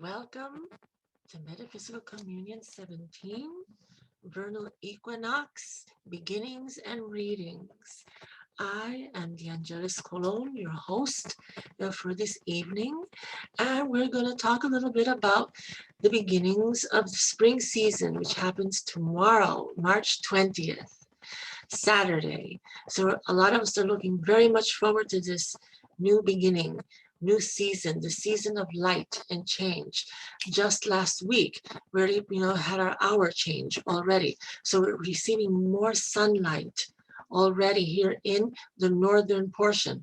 Welcome to Metaphysical Communion 17, Vernal Equinox, Beginnings and Readings. I am the Angelis Colon, your host for this evening, and we're going to talk a little bit about the beginnings of the spring season, which happens tomorrow, March 20th, Saturday. So a lot of us are looking very much forward to this new beginning, new season, the season of light and change. Just last week, we already, had our hour change already. So we're receiving more sunlight already here in the northern portion,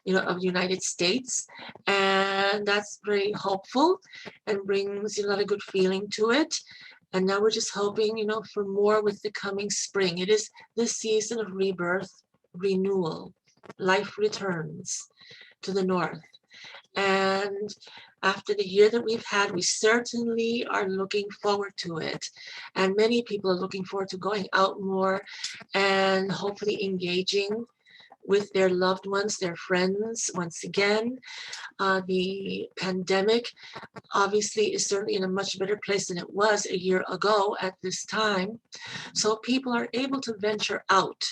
of the United States. And that's very hopeful and brings a lot of good feeling to it. And now we're just hoping, for more with the coming spring. It is the season of rebirth, renewal. Life returns to the north. And after the year that we've had, we certainly are looking forward to it. And many people are looking forward to going out more and hopefully engaging with their loved ones, their friends. Once again, the pandemic obviously is certainly in a much better place than it was a year ago at this time. So people are able to venture out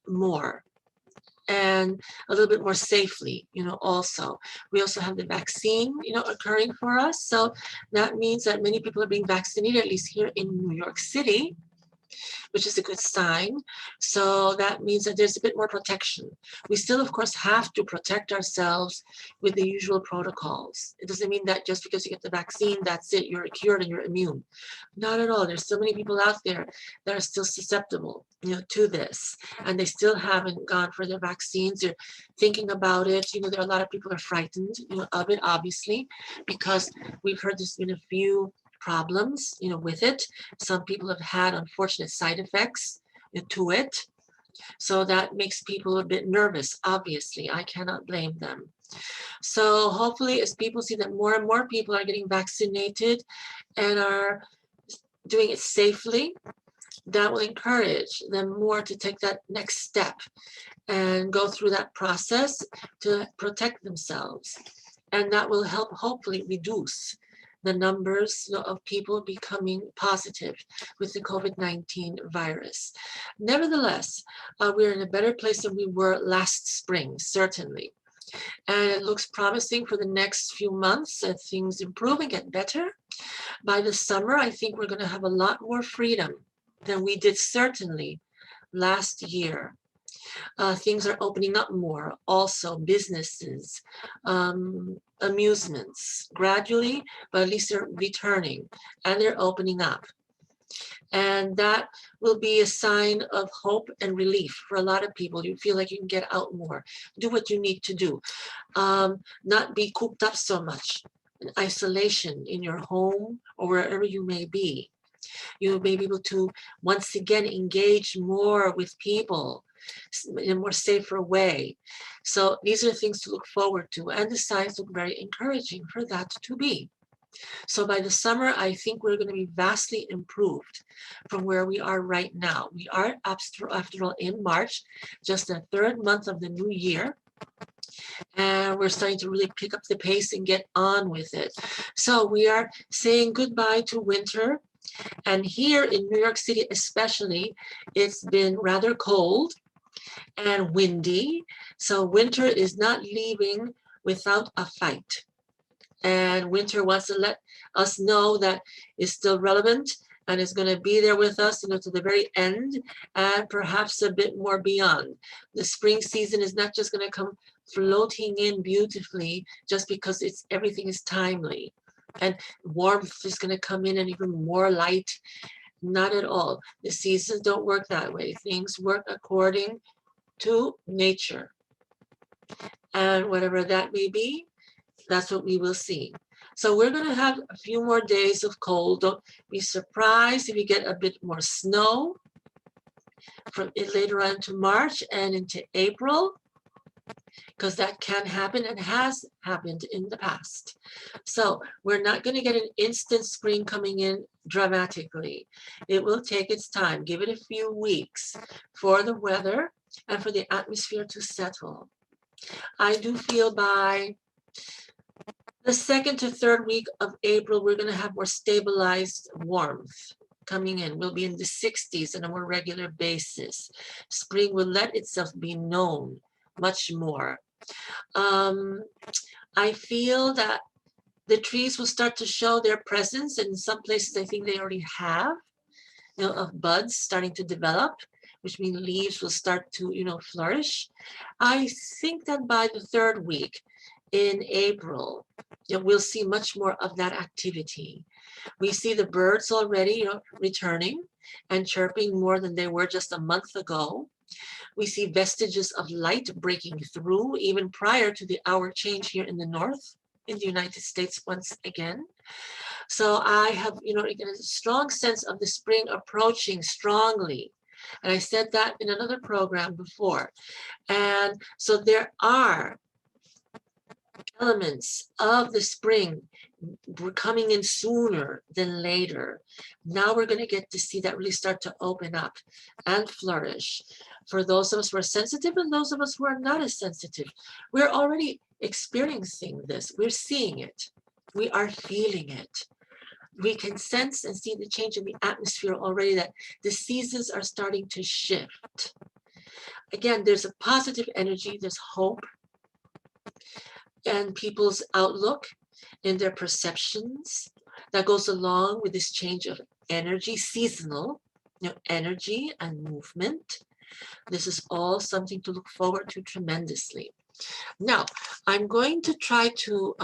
more and a little bit more safely, also. We also have the vaccine, occurring for us. So that means that many people are being vaccinated, at least here in New York City, which is a good sign. So that means that there's a bit more protection. We still, of course, have to protect ourselves with the usual protocols. It doesn't mean that just because you get the vaccine, that's it, you're cured and you're immune. Not at all. There's so many people out there that are still susceptible, to this, and they still haven't gone for their vaccines. They're thinking about it. There are a lot of people are frightened, of it, obviously, because we've heard there's been a few problems, with it. Some people have had unfortunate side effects to it. So that makes people a bit nervous, obviously. I cannot blame them. So hopefully, as people see that more and more people are getting vaccinated and are doing it safely, that will encourage them more to take that next step and go through that process to protect themselves. And that will help hopefully reduce the numbers of people becoming positive with the COVID-19 virus. Nevertheless, we're in a better place than we were last spring, certainly. And it looks promising for the next few months that things improve and get better. By the summer, I think we're going to have a lot more freedom than we did certainly last year. Things are opening up more, also businesses, amusements, gradually, but at least they're returning and they're opening up. And that will be a sign of hope and relief for a lot of people. You feel like you can get out more, do what you need to do, not be cooped up so much in isolation in your home or wherever you may be. You may be able to once again engage more with people in a more safer way. So these are things to look forward to, and the signs look very encouraging for that to be. So by the summer, I think we're going to be vastly improved from where we are right now. We are, after all, in March, just the third month of the new year. And we're starting to really pick up the pace and get on with it. So we are saying goodbye to winter. And here in New York City especially, it's been rather cold and windy. So winter is not leaving without a fight. And winter wants to let us know that it's still relevant and is going to be there with us, to the very end and perhaps a bit more beyond. The spring season is not just going to come floating in beautifully just because everything is timely. And warmth is going to come in and even more light. Not at all. The seasons don't work that way. Things work according to nature. And whatever that may be, that's what we will see. So we're going to have a few more days of cold. Don't be surprised if you get a bit more snow from later on to March and into April, because that can happen and has happened in the past. So we're not going to get an instant spring coming in dramatically. It will take its time. Give it a few weeks for the weather and for the atmosphere to settle. I do feel by The second to third week of April, we're going to have more stabilized warmth coming in. We'll be in the 60s on a more regular basis. Spring will let itself be known much more. I feel that the trees will start to show their presence. In some places, I think they already have, of buds starting to develop, which means leaves will start to, flourish. I think that by the third week in April, we'll see much more of that activity. We see the birds already, returning and chirping more than they were just a month ago. We see vestiges of light breaking through even prior to the hour change here in the north in the United States once again. So I have, a strong sense of the spring approaching strongly. And I said that in another program before. And so there are elements of the spring coming in sooner than later. Now we're going to get to see that really start to open up and flourish. For those of us who are sensitive and those of us who are not as sensitive, we're already experiencing this. We're seeing it. We are feeling it. We can sense and see the change in the atmosphere already, that the seasons are starting to shift. Again, there's a positive energy, there's hope, and people's outlook in their perceptions that goes along with this change of energy, seasonal, energy and movement. This is all something to look forward to tremendously. Now, I'm going to try to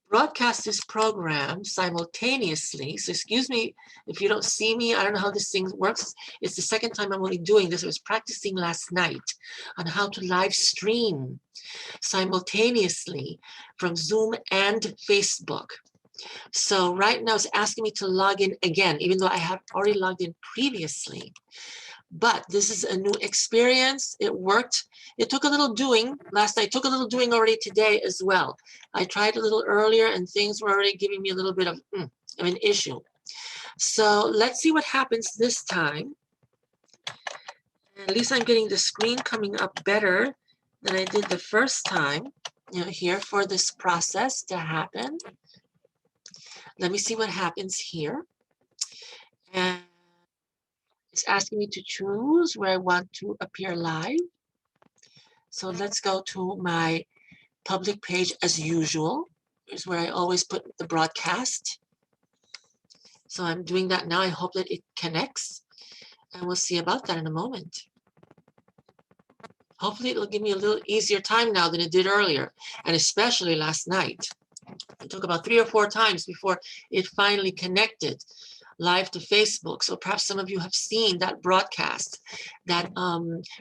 broadcast this program simultaneously. So excuse me if you don't see me. I don't know how this thing works. It's the second time I'm only doing this. I was practicing last night on how to live stream simultaneously from Zoom and Facebook. So right now it's asking me to log in again, even though I have already logged in previously. But this is a new experience. It worked. It took a little doing last night. Took a little doing already today as well. I tried a little earlier and things were already giving me a little bit of an issue. So let's see what happens this time. At least I'm getting the screen coming up better than I did the first time, here for this process to happen. Let me see what happens here. And it's asking me to choose where I want to appear live. So let's go to my public page as usual. Here's where I always put the broadcast. So I'm doing that now. I hope that it connects. And we'll see about that in a moment. Hopefully it'll give me a little easier time now than it did earlier, and especially last night. It took about 3 or 4 times before it finally connected live to Facebook. So perhaps some of you have seen that broadcast, that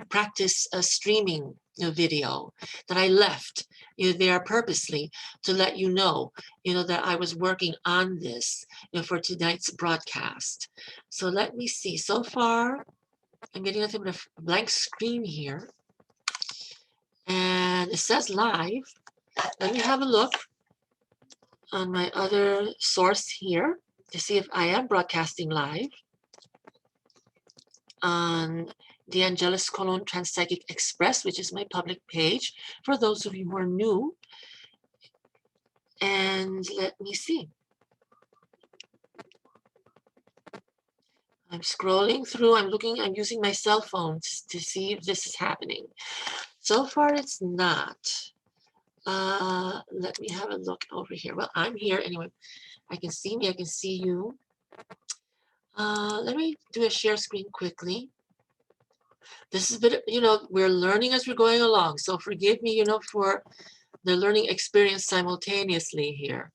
practice streaming video that I left there purposely to let you know, that I was working on this for tonight's broadcast. So let me see. So far, I'm getting nothing but a blank screen here. And it says live. Let me have a look on my other source here to see if I am broadcasting live on the Angeles Colon Transpsychic Express, which is my public page for those of you who are new. And let me see. I'm scrolling through, I'm using my cell phone to see if this is happening. So far, it's not. Let me have a look over here. Well, I'm here anyway. I can see me, I can see you. Let me do a share screen quickly. This is a bit, we're learning as we're going along. So forgive me, for the learning experience simultaneously here.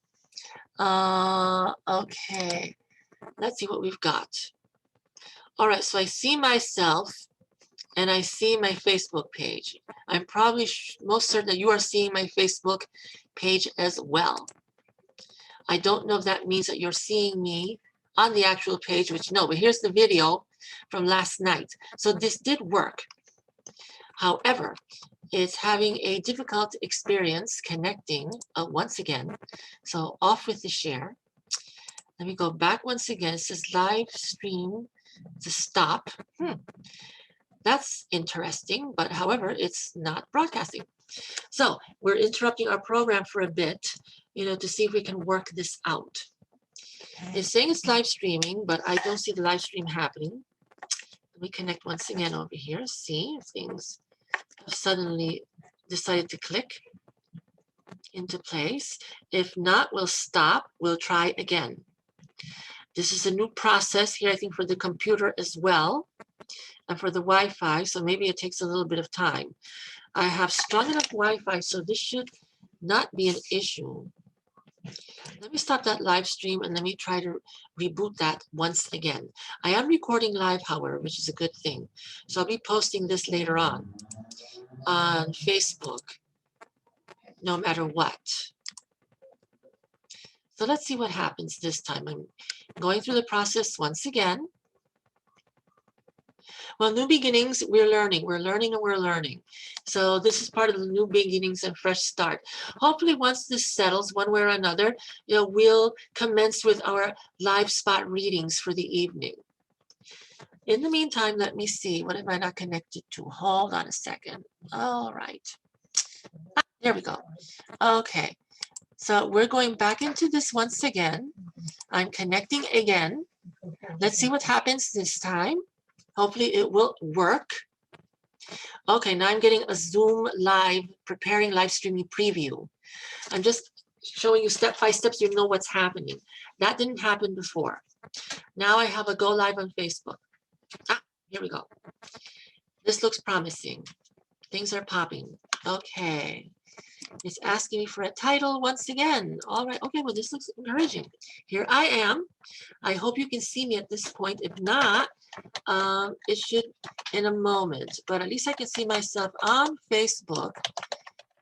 Okay, let's see what we've got. All right, so I see myself and I see my Facebook page. I'm probably most certain that you are seeing my Facebook page as well. I don't know if that means that you're seeing me on the actual page, which no, but here's the video from last night. So this did work. However, it's having a difficult experience connecting once again. So off with the share. Let me go back once again. It says live stream to stop. That's interesting, but however, it's not broadcasting. So we're interrupting our program for a bit, to see if we can work this out. It's saying it's live streaming, but I don't see the live stream happening. Let me connect once again over here. See, things have suddenly decided to click into place. If not, we'll stop. We'll try again. This is a new process here, I think, for the computer as well, and for the Wi-Fi, so maybe it takes a little bit of time. I have strong enough Wi-Fi, so this should not be an issue. Let me stop that live stream and let me try to reboot that once again. I am recording live, however, which is a good thing. So I'll be posting this later on Facebook, no matter what. So let's see what happens this time. I'm going through the process once again. Well, new beginnings, we're learning and we're learning. So this is part of the new beginnings and fresh start. Hopefully once this settles one way or another, we'll commence with our live spot readings for the evening. In the meantime, let me see, what am I not connected to? Hold on a second. All right. There we go. Okay. So we're going back into this once again. I'm connecting again. Let's see what happens this time. Hopefully it will work. Okay, now I'm getting a Zoom live, preparing live streaming preview. I'm just showing you step by step so you know what's happening. That didn't happen before. Now I have a go live on Facebook. Here we go. This looks promising. Things are popping. Okay. It's asking me for a title once again. All right. Okay, well, this looks encouraging. Here I am. I hope you can see me at this point. If not, it should in a moment. But at least I can see myself on Facebook,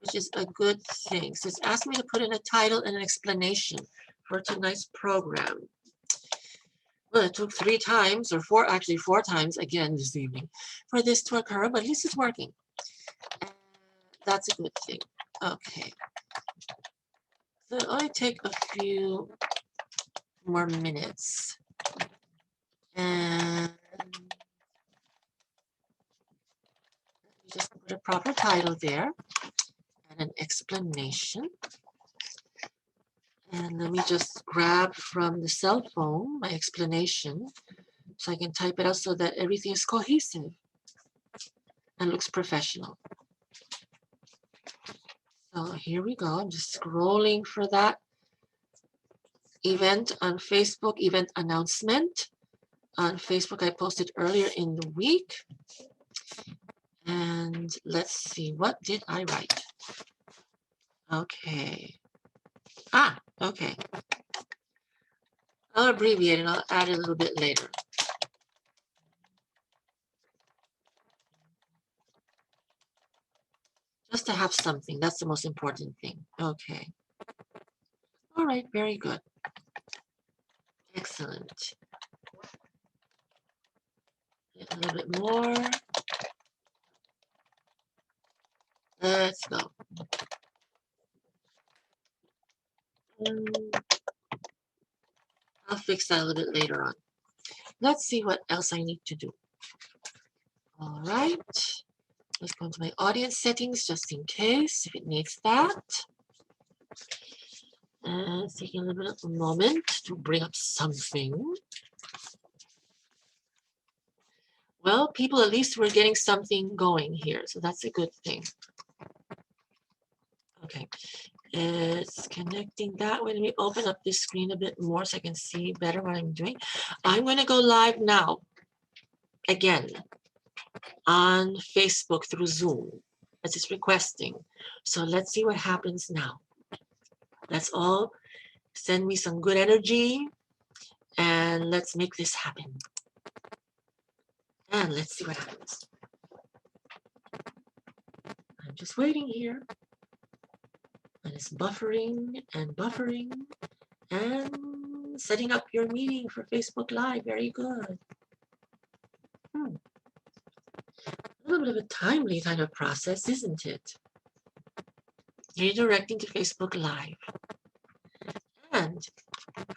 which is a good thing. So it's asking me to put in a title and an explanation for tonight's program. Well, it took 3 times, or 4 times again this evening for this to occur, but at least it's working. And that's a good thing. Okay. So it'll only take a few more minutes. And just put a proper title there and an explanation. And let me just grab from the cell phone my explanation so I can type it out so that everything is cohesive and looks professional. So here we go. I'm just scrolling for that event on Facebook, event announcement. On Facebook, I posted earlier in the week. And let's see, what did I write? Okay. Okay. I'll abbreviate it. I'll add it a little bit later. Just to have something. That's the most important thing. Okay. All right. Very good. Excellent. A little bit more. Let's go. I'll fix that a little bit later on. Let's see what else I need to do. All right. Let's go into my audience settings just in case if it needs that. And it's taking a little bit of a moment to bring up something. Well, people, at least we're getting something going here, so that's a good thing. Okay, it's connecting that way. Let me open up this screen a bit more so I can see better what I'm doing. I'm going to go live now, again, on Facebook through Zoom, as it's requesting. So let's see what happens now. Let's all send me some good energy, and let's make this happen. And let's see what happens. I'm just waiting here. And it's buffering and buffering and setting up your meeting for Facebook Live. Very good. A little bit of a timely kind of process, isn't it? Redirecting to Facebook Live. And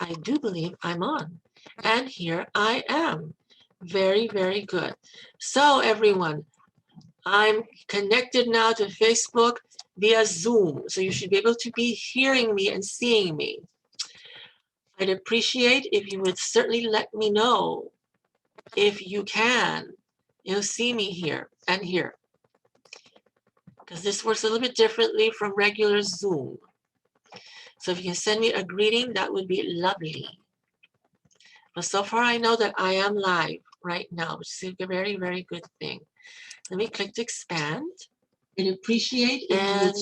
I do believe I'm on. And here I am. Very, very good. So everyone, I'm connected now to Facebook. via Zoom. So you should be able to be hearing me and seeing me. I'd appreciate if you would certainly let me know if you can, see me here and here. Because this works a little bit differently from regular Zoom. So if you can send me a greeting, that would be lovely. But so far I know that I am live right now, which is a very, very good thing. Let me click to expand. And appreciate it. And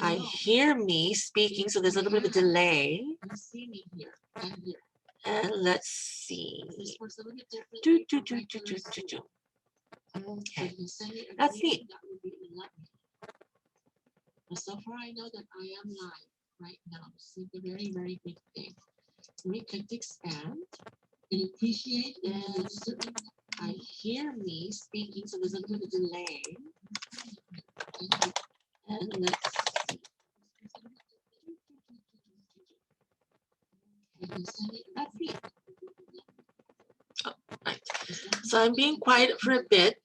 I hear me speaking, so there's a little bit of a delay. You see me here and here. And let's see. Okay, that's neat. But so far I know that I am live right now, which is a very, very good thing. Let me click to expand. And appreciate it. And I hear me speaking, so there's a little bit of delay. And let's see. That's it. Oh, right. So I'm being quiet for a bit,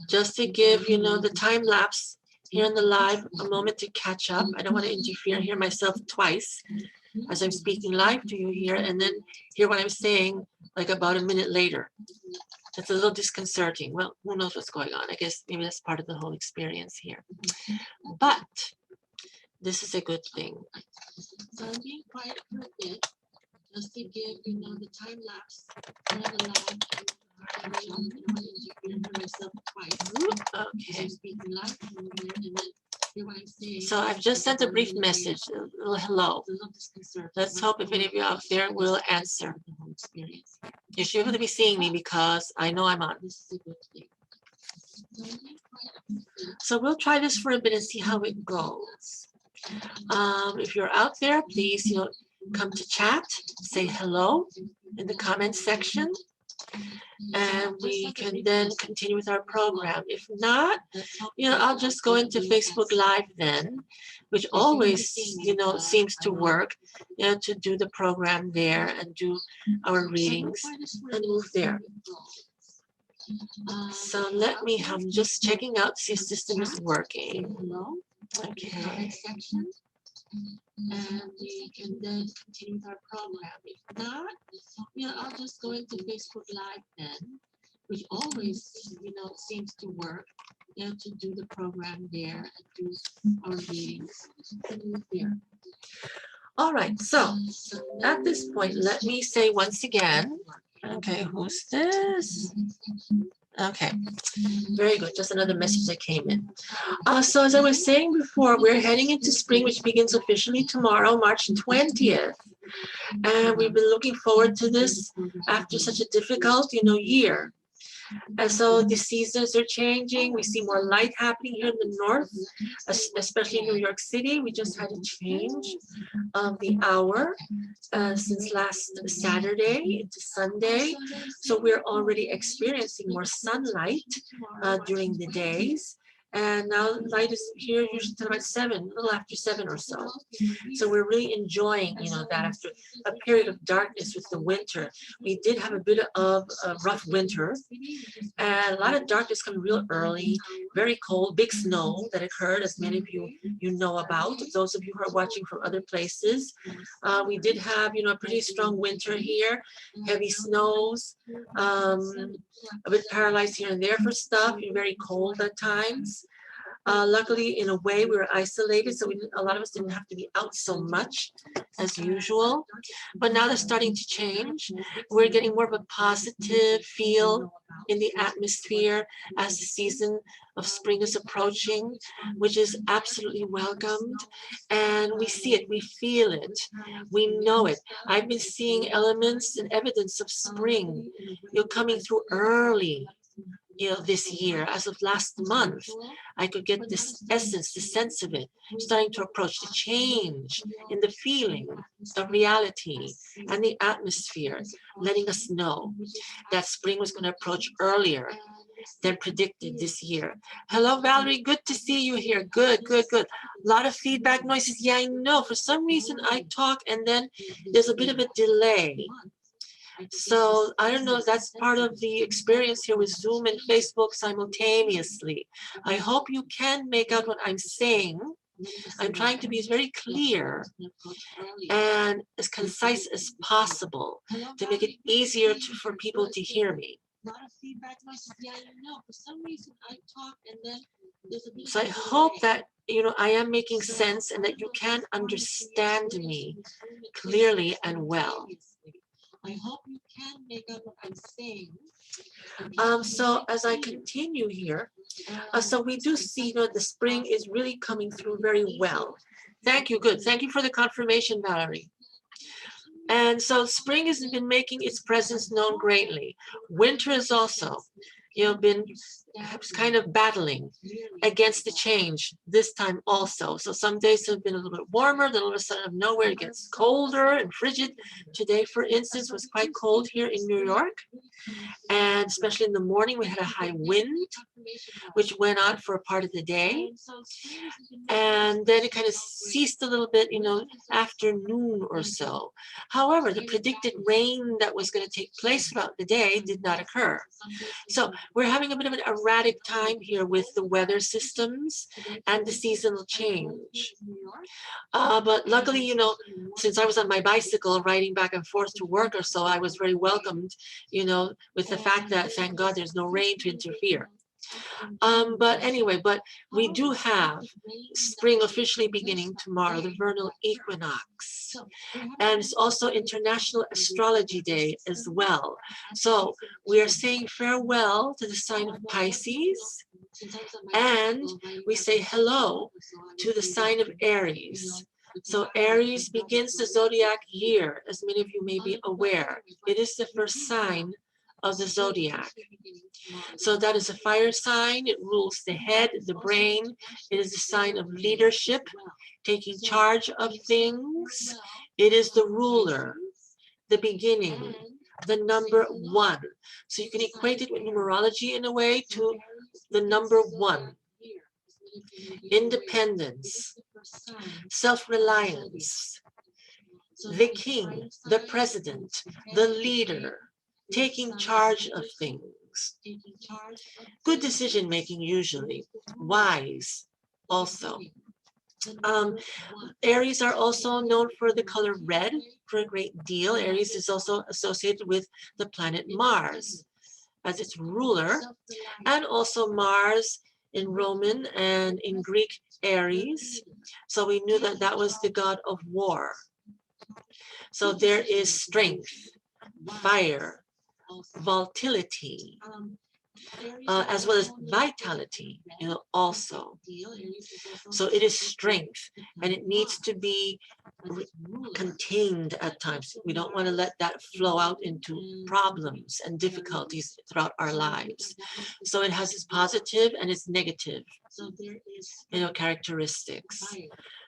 just to give, the time lapse here in the live a moment to catch up. I don't want to interfere and hear myself twice as I'm speaking live to you here, and then hear what I'm saying like about a minute later. That's a little disconcerting. Well, who knows what's going on? I guess maybe that's part of the whole experience here. But this is a good thing. So I'm being quiet for a bit, just to give, the time lapse here in the live. Okay. So I've just sent a brief message, a little hello. Let's hope if any of you out there will answer. You should be able to be seeing me because I know I'm on. So we'll try this for a bit and see how it goes. If you're out there, please, come to chat, say hello in the comments section. And we can then continue with our program. If not, I'll just go into Facebook Live then, which always, seems to work, to do the program there and do our readings and move there. So I'm just checking out to see if the system is working. Okay. And we can then continue with our program. If not, I'll just go into Facebook Live then, which always, seems to work, to do the program there and do our readings there. All right, so at this point, let me say once again, okay, who's this? Okay, very good. Just another message that came in. So as I was saying before, we're heading into spring, which begins officially tomorrow, March 20th. And we've been looking forward to this after such a difficult, year. And so the seasons are changing. We see more light happening here in the north, especially in New York City. We just had a change of the hour since last Saturday into Sunday. So we're already experiencing more sunlight during the days. And now light is here usually till about 7, a little after 7 or so. So we're really enjoying, that after a period of darkness with the winter. We did have a bit of a rough winter, and a lot of darkness coming real early, very cold, big snow that occurred, as many of you know about. Those of you who are watching from other places, we did have, a pretty strong winter here, heavy snows, a bit paralyzed here and there for stuff, very cold at times. Luckily, in a way, we were isolated, so a lot of us didn't have to be out so much as usual. But now they're starting to change. We're getting more of a positive feel in the atmosphere as the season of spring is approaching, which is absolutely welcomed. And we see it, we feel it, we know it. I've been seeing elements and evidence of spring, coming through early. This year, as of last month, I could get this essence, the sense of it, starting to approach the change in the feeling of reality and the atmosphere, letting us know that spring was going to approach earlier than predicted this year. Hello, Valerie. Good to see you here. Good, good, good. A lot of feedback noises. Yeah, I know. For some reason, I talk and then there's a bit of a delay. So I don't know if that's part of the experience here with Zoom and Facebook simultaneously. I hope you can make out what I'm saying. I'm trying to be very clear and as concise as possible to make it easier for people to hear me. So I hope that I am making sense and that you can understand me clearly and well. I hope you can make out what I'm saying. So as I continue here, so we do see the spring is really coming through very well. Thank you. Good. Thank you for the confirmation, Valerie. And so spring has been making its presence known greatly. Winter has also, been kind of battling against the change this time also. So some days have been a little bit warmer, then all of a sudden out of nowhere it gets colder and frigid. Today, for instance, was quite cold here in New York. And especially in the morning, we had a high wind, which went on for a part of the day. And then it kind of ceased a little bit, afternoon or so. However, the predicted rain that was going to take place throughout the day did not occur. So we're having a bit of an erratic time here with the weather systems and the seasonal change. But luckily, since I was on my bicycle riding back and forth to work or so, I was very welcomed, with the fact that, thank God, there's no rain to interfere. But anyway, we do have spring officially beginning tomorrow, the Vernal Equinox. And it's also International Astrology Day as well. So we are saying farewell to the sign of Pisces, and we say hello to the sign of Aries. So Aries begins the zodiac year, as many of you may be aware. It is the first sign of the zodiac. So that is a fire sign. It rules the head, the brain. It is a sign of leadership, taking charge of things. It is the ruler, the beginning, the number 1. So you can equate it with numerology in a way to the number 1. Independence, self-reliance, the king, the president, the leader, taking charge of things. Good decision making usually, wise also. Aries are also known for the color red for a great deal. Aries is also associated with the planet Mars as its ruler, and also Mars in Roman and in Greek Aries. So we knew that that was the god of war. So there is strength, fire, volatility, as well as vitality, also. So it is strength, and it needs to be contained at times. We don't want to let that flow out into problems and difficulties throughout our lives. So it has its positive and its negative, characteristics.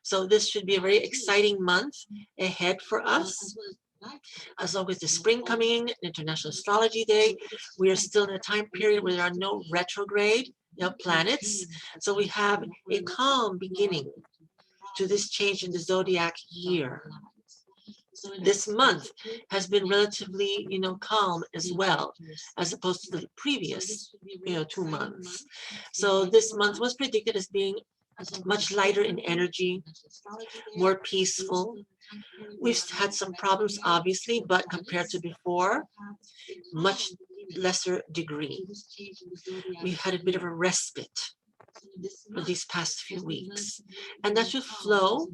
So this should be a very exciting month ahead for us. As long as the spring coming in, International Astrology Day, we are still in a time period where there are no retrograde planets. So we have a calm beginning to this change in the zodiac year. This month has been relatively, calm as well, as opposed to the previous, 2 months. So this month was predicted as being much lighter in energy, more peaceful. We've had some problems, obviously, but compared to before, much lesser degree. We've had a bit of a respite for these past few weeks, and that should flow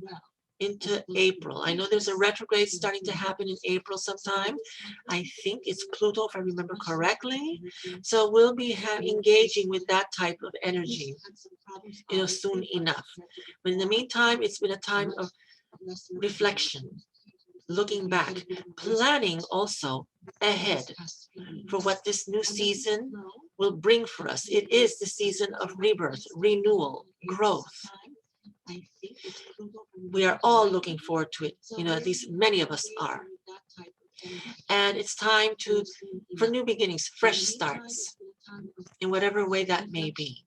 into April. I know there's a retrograde starting to happen in April sometime. I think it's Pluto, if I remember correctly. So we'll be engaging with that type of energy, soon enough. But in the meantime, it's been a time of reflection, looking back, planning also ahead for what this new season will bring for us. It is the season of rebirth, renewal, growth. We are all looking forward to it, at least many of us are. And it's time for new beginnings, fresh starts, in whatever way that may be.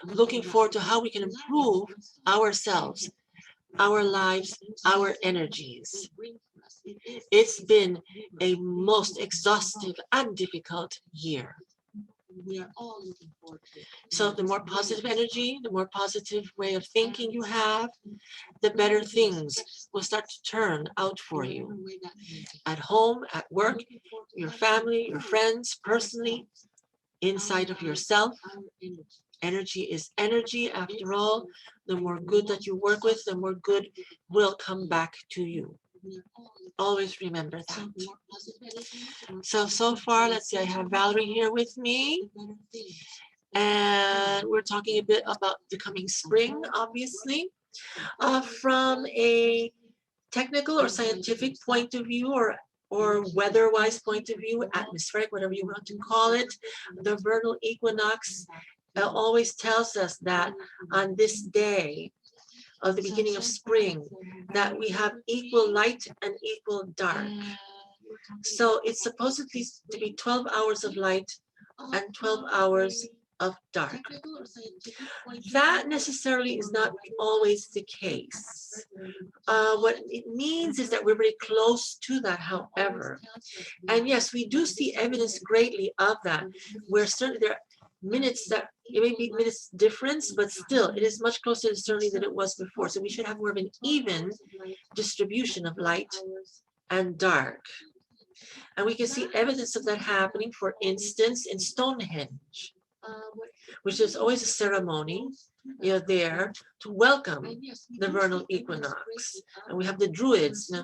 Looking forward to how we can improve ourselves, our lives, our energies. It's been a most exhaustive and difficult year. We are all looking forward to it. So the more positive energy, the more positive way of thinking you have, the better things will start to turn out for you. At home, at work, your family, your friends, personally, inside of yourself. Energy is energy. After all, the more good that you work with, the more good will come back to you. Always remember that. So far, let's see, I have Valerie here with me. And we're talking a bit about the coming spring, obviously. From a technical or scientific point of view, or weather-wise point of view, atmospheric, whatever you want to call it, the vernal equinox always tells us that on this day of the beginning of spring, that we have equal light and equal dark. So it's supposedly to be 12 hours of light and 12 hours of dark. That necessarily is not always the case. What it means is that we're very close to that, however. And yes, we do see evidence greatly of that, where certainly there are minutes that, it may be minutes difference, but still it is much closer certainly than it was before. So we should have more of an even distribution of light and dark. And we can see evidence of that happening, for instance, in Stonehenge, which is always a ceremony, there to welcome the vernal equinox. And we have the Druids,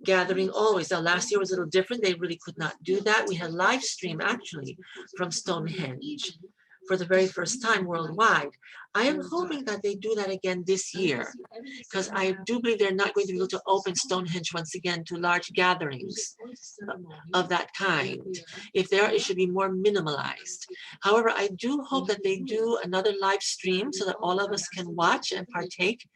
gathering always. Now, last year was a little different. They really could not do that. We had live stream actually from Stonehenge for the very first time worldwide. I am hoping that they do that again this year, because I do believe they're not going to be able to open Stonehenge once again to large gatherings of that kind. If there are, it should be more minimalized. However, I do hope that they do another live stream so that all of us can watch and partake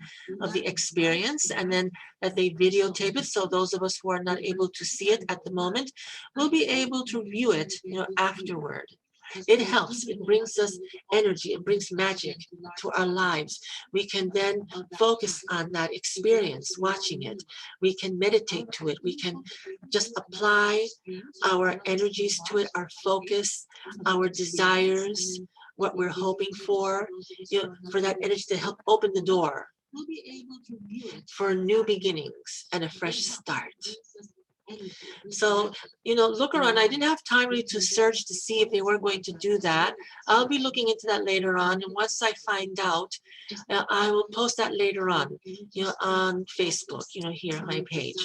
of the experience, and then that they videotape it, so those of us who are not able to see it at the moment will be able to view it, afterward. It helps. It brings us energy. It brings magic to our lives. We can then focus on that experience, watching it. We can meditate to it. We can just apply our energies to it, our focus, our desires, what we're hoping for that energy to help open the door for new beginnings and a fresh start. So, look around. I didn't have time really to search to see if they were going to do that. I'll be looking into that later on. And once I find out, I will post that later on, on Facebook, here on my page,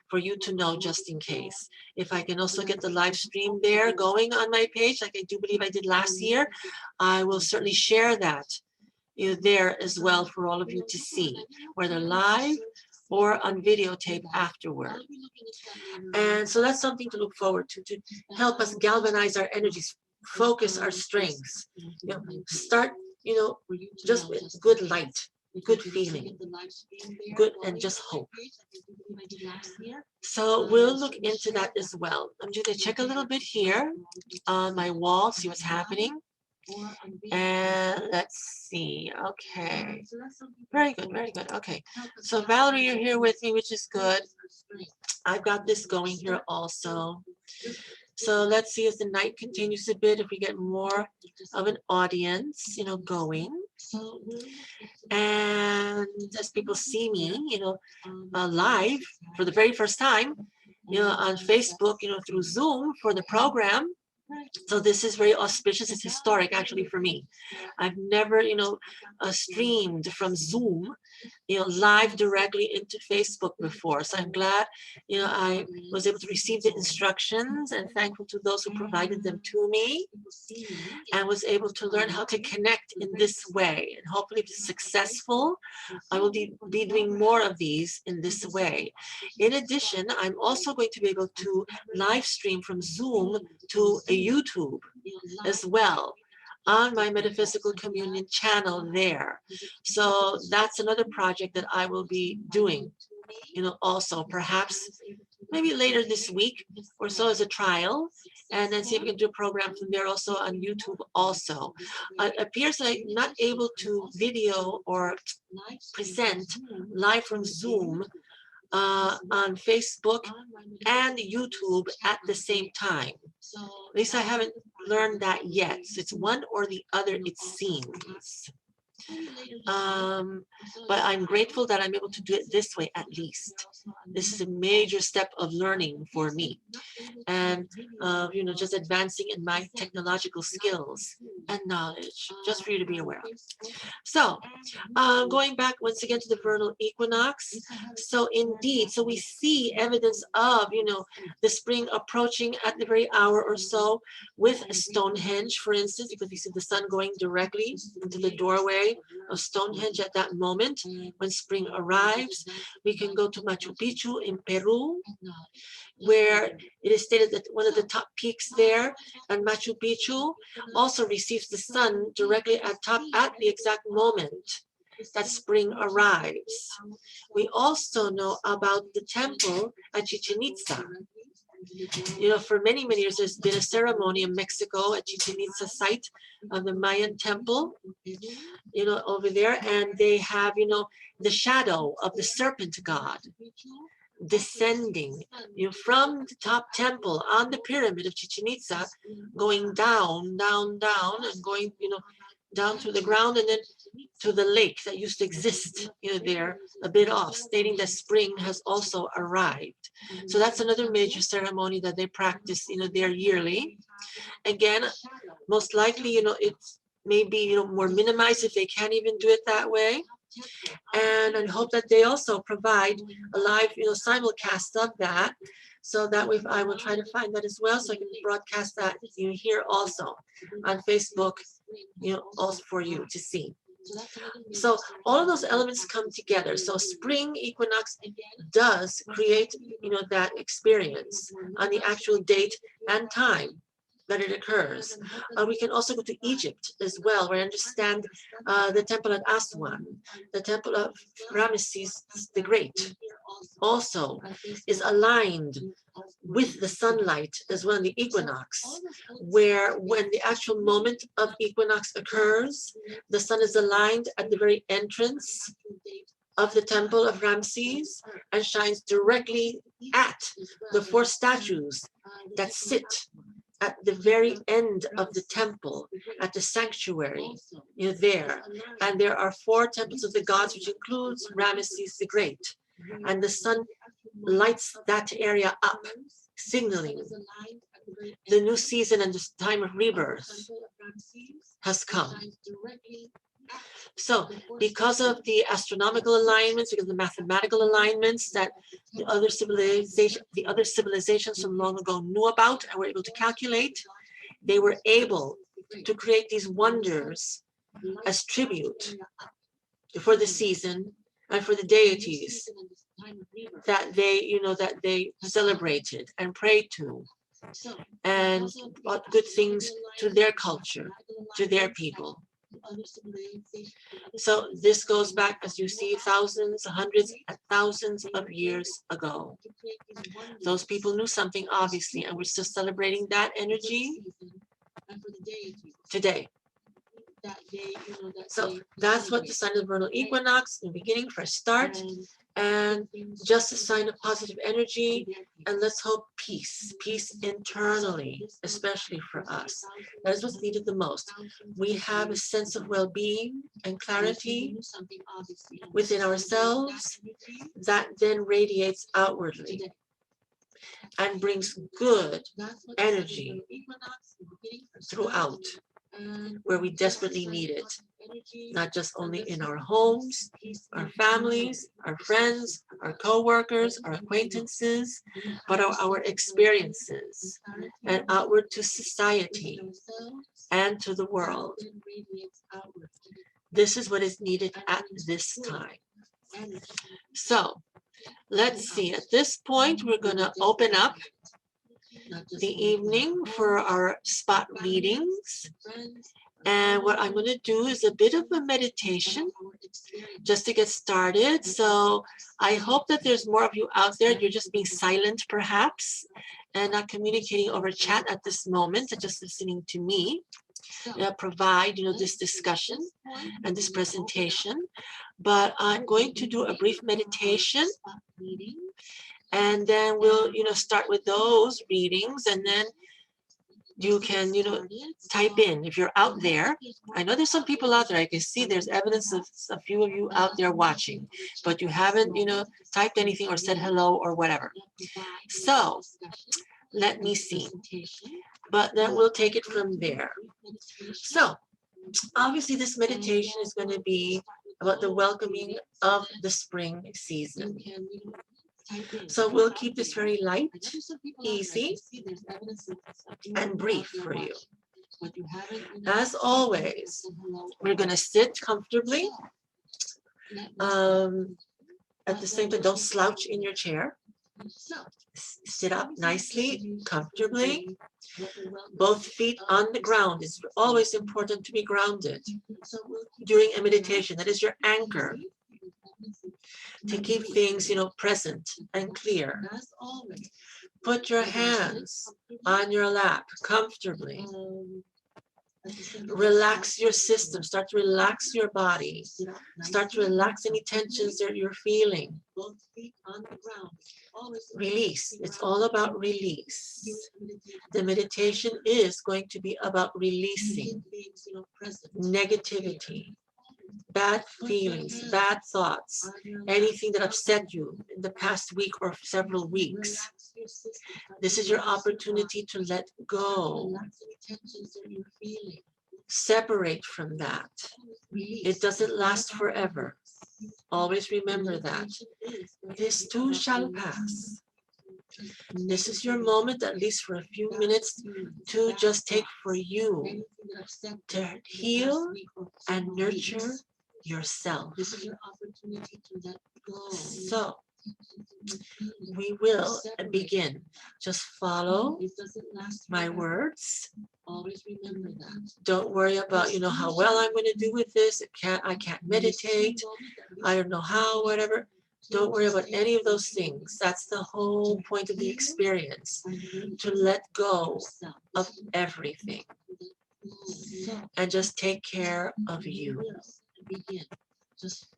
for you to know just in case. If I can also get the live stream there going on my page, like I do believe I did last year, I will certainly share that there as well for all of you to see, whether live or on videotape afterward. And so that's something to look forward to help us galvanize our energies, focus our strengths, start, just with good light, good feeling, good, and just hope. So we'll look into that as well. I'm going to check a little bit here on my wall, see what's happening. And let's see. Okay. Very good. Very good. Okay. So Valerie, you're here with me, which is good. I've got this going here also. So let's see as the night continues a bit, if we get more of an audience, going. And as people see me, live for the very first time, on Facebook, through Zoom for the program. So this is very auspicious. It's historic, actually, for me. I've never, streamed from Zoom, live directly into Facebook before. So I'm glad, I was able to receive the instructions, and thankful to those who provided them to me, and was able to learn how to connect in this way. And hopefully, if it's successful, I will be doing more of these in this way. In addition, I'm also going to be able to live stream from Zoom to a YouTube as well, on my Metaphysical Communion channel there. So that's another project that I will be doing, also perhaps maybe later this week or so as a trial, and then see if we can do a program from there also on YouTube also. It appears that I'm not able to video or present live from Zoom on Facebook and YouTube at the same time. At least I haven't learned that yet. So it's one or the other, it seems. But I'm grateful that I'm able to do it this way at least. This is a major step of learning for me. And, just advancing in my technological skills and knowledge, just for you to be aware of. So, going back once again to the vernal equinox. So indeed, so we see evidence of, the spring approaching at the very hour or so with Stonehenge, for instance, because we see the sun going directly into the doorway of Stonehenge at that moment when spring arrives. We can go to Machu Picchu in Peru, where it is stated that one of the top peaks there and Machu Picchu also receives the sun directly at the exact moment that spring arrives. We also know about the temple at Chichen Itza. For many, many years, there's been a ceremony in Mexico at Chichen Itza site of the Mayan temple, over there, and they have, the shadow of the serpent god descending, from the top temple on the pyramid of Chichen Itza, going down, down, down, and going, down to the ground and then to the lake that used to exist, there a bit off, stating that spring has also arrived. So that's another major ceremony that they practice, there yearly. Again, most likely, it's maybe, more minimized if they can't even do it that way. And I hope that they also provide a live, simulcast of that. So that way I will try to find that as well, so I can broadcast that here also on Facebook, also for you to see. So all of those elements come together. So spring equinox does create, that experience on the actual date and time that it occurs. We can also go to Egypt as well, where I understand the temple at Aswan, the temple of Ramesses the Great, also is aligned with the sunlight as well in the equinox, where when the actual moment of equinox occurs, the sun is aligned at the very entrance of the temple of Ramses and shines directly at the 4 statues that sit at the very end of the temple, at the sanctuary, there. And there are 4 temples of the gods, which includes Ramesses the Great. And the sun lights that area up, signaling the new season and the time of rebirth has come. So because of the astronomical alignments, because of the mathematical alignments that the other civilizations from long ago knew about and were able to calculate, they were able to create these wonders as tribute for the season and for the deities that they celebrated and prayed to and brought good things to their culture, to their people. So this goes back, as you see, thousands, hundreds, and thousands of years ago. Those people knew something, obviously, and we're still celebrating that energy today. So that's what the sign of the vernal equinox in the beginning, for a start, and just a sign of positive energy. And let's hope peace internally, especially for us. That is what's needed the most. We have a sense of well-being and clarity within ourselves that then radiates outwardly and brings good energy throughout, where we desperately need it, not just only in our homes, our families, our friends, our co-workers, our acquaintances, but our experiences and outward to society and to the world. This is what is needed at this time. So let's see, at this point, we're going to open up the evening for our spot readings. And what I'm going to do is a bit of a meditation just to get started. So I hope that there's more of you out there. You're just being silent, perhaps, and not communicating over chat at this moment, and just listening to me provide, this discussion and this presentation. But I'm going to do a brief meditation, and then we'll, start with those readings, and then You can, type in if you're out there. I know there's some people out there. I can see there's evidence of a few of you out there watching, but you haven't, typed anything or said hello or whatever. So let me see. But then we'll take it from there. So obviously this meditation is going to be about the welcoming of the spring season. So we'll keep this very light, easy, and brief for you. As always, we're going to sit comfortably. At the same time, don't slouch in your chair. Sit up nicely, comfortably. Both feet on the ground. It's always important to be grounded during a meditation. That is your anchor to keep things, present and clear. Put your hands on your lap comfortably. Relax your system. Start to relax your body. Start to relax any tensions that you're feeling. Release. It's all about release. The meditation is going to be about releasing negativity, bad feelings, bad thoughts, anything that upset you in the past week or several weeks. This is your opportunity to let go. Separate from that. It doesn't last forever. Always remember that. This too shall pass. This is your moment, at least for a few minutes, to just take for you to heal and nurture yourself. So we will begin. Just follow my words. Always remember that. Don't worry about, how well I'm going to do with this. I can't meditate. I don't know how, whatever. Don't worry about any of those things. That's the whole point of the experience, to let go of everything and just take care of you.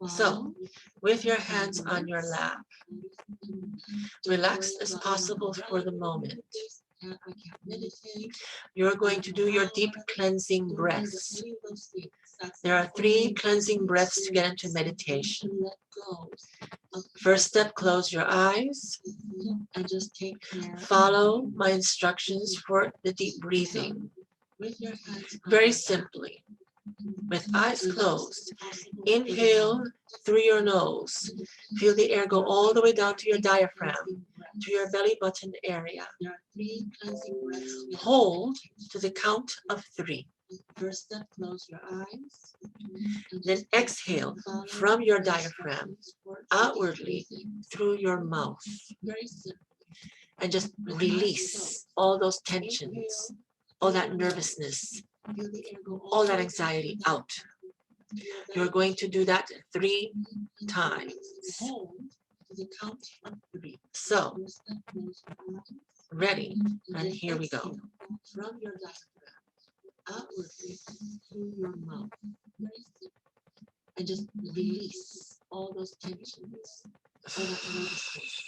So, with your hands on your lap, relax as possible for the moment. You're going to do your deep cleansing breaths. There are 3 cleansing breaths to get into meditation. First step, close your eyes and just follow my instructions for the deep breathing. Very simply, with eyes closed, inhale through your nose. Feel the air go all the way down to your diaphragm, to your belly button area. Hold to the count of 3. First step, close your eyes. Then exhale from your diaphragm outwardly through your mouth. And just release all those tensions, all that nervousness, all that anxiety out. You're going to do that 3 times. So, ready, and here we go. From your diaphragm, outwardly through your mouth. And just release all those tensions, all that nervousness,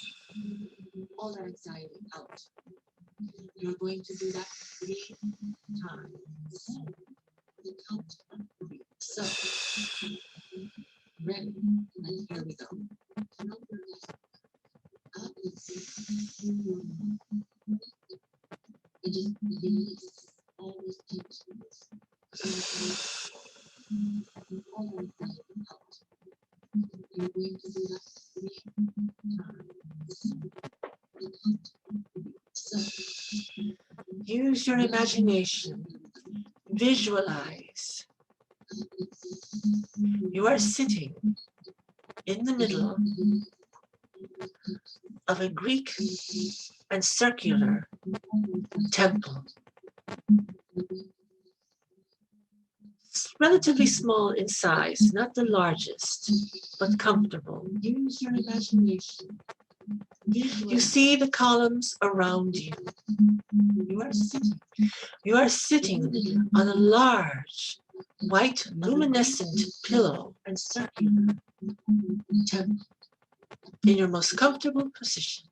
all that anxiety out. You're going to do that 3 times. So, ready, and here we go. And just release all those tensions, all that anxiety out. You're going to do that 3 times. So, use your imagination. Visualize. You are sitting in the middle of a Greek and circular temple. It's relatively small in size, not the largest, but comfortable. Use your imagination. You see the columns around you. You are sitting on a large, white, luminescent pillow and circular temple in your most comfortable position.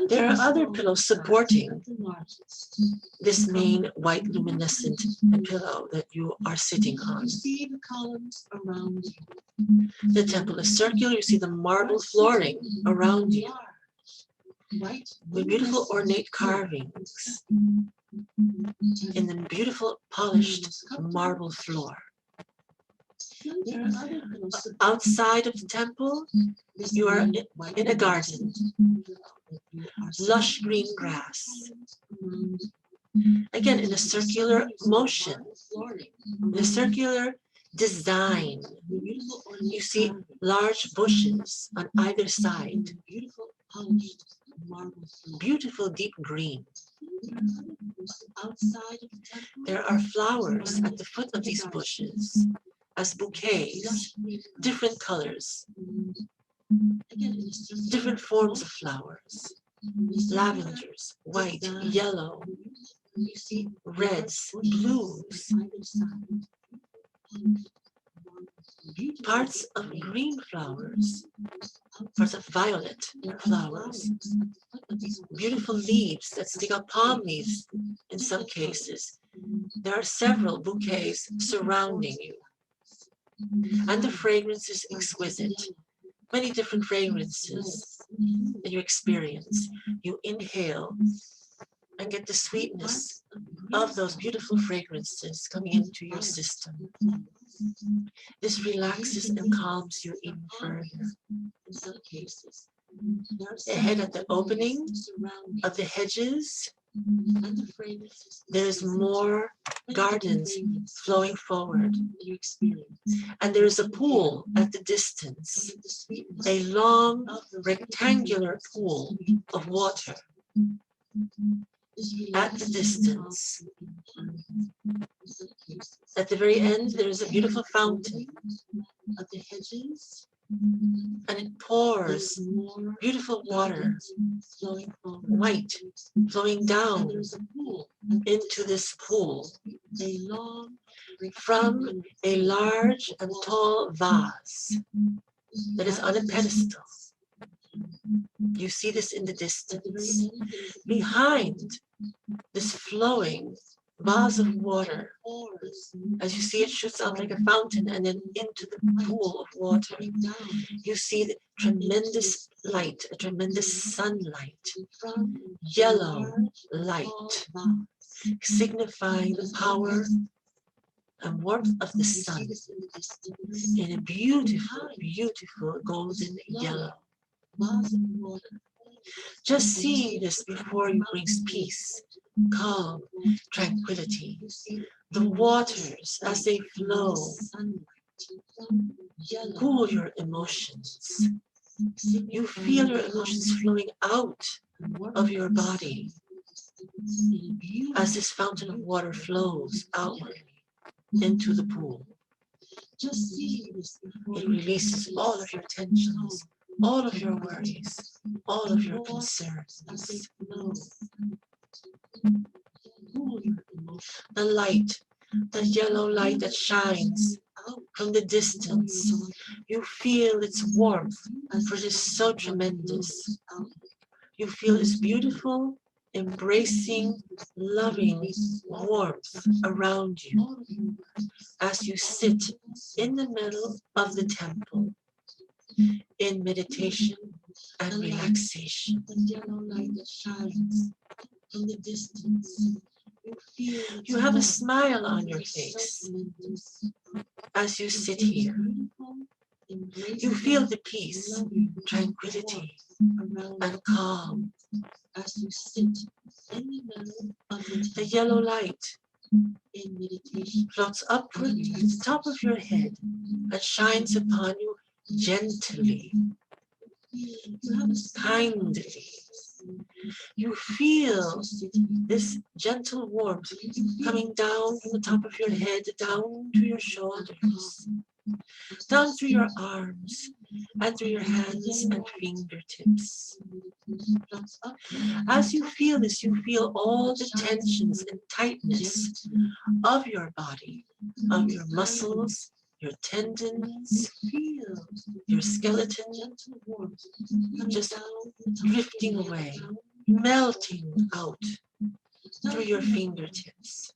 There are other pillows supporting this main white luminescent pillow that you are sitting on. The temple is circular. You see the marble flooring around you with beautiful ornate carvings in the beautiful polished marble floor. Outside of the temple, you are in a garden, lush green grass. Again, in a circular motion, in a circular design. You see large bushes on either side, beautiful deep green. There are flowers at the foot of these bushes as bouquets, different colors, different forms of flowers, lavenders, white, yellow, reds, blues, parts of green flowers, parts of violet flowers, beautiful leaves that stick out, palm leaves in some cases. There are several bouquets surrounding you. And the fragrance is exquisite. Many different fragrances that you experience. You inhale and get the sweetness of those beautiful fragrances coming into your system. This relaxes and calms you even further. In some cases, ahead at the opening of the hedges, there's more gardens flowing forward. And there is a pool at the distance, a long rectangular pool of water at the distance. At the very end, there is a beautiful fountain of the hedges, and it pours beautiful water, white, flowing down into this pool from a large and tall vase that is on a pedestal. You see this in the distance. Behind this flowing vase of water, as you see it shoots out like a fountain and then into the pool of water, you see the tremendous light, a tremendous sunlight, yellow light, signifying the power and warmth of the sun in a beautiful, beautiful golden yellow. Just seeing this before you brings peace, calm, tranquility. The waters, as they flow, cool your emotions. You feel your emotions flowing out of your body as this fountain of water flows outward into the pool. It releases all of your tensions, all of your worries, all of your concerns. The light, the yellow light that shines from the distance, you feel its warmth, for it is so tremendous. You feel this beautiful, embracing, loving warmth around you as you sit in the middle of the temple in meditation and relaxation. You have a smile on your face as you sit here. You feel the peace, tranquility, and calm as you sit in the middle of the yellow light floats upward to the top of your head and shines upon you gently, kindly. You feel this gentle warmth coming down from the top of your head, down to your shoulders, down through your arms, and through your hands and fingertips. As you feel this, you feel all the tensions and tightness of your body, of your muscles, your tendons, your skeleton, just drifting away, melting out through your fingertips,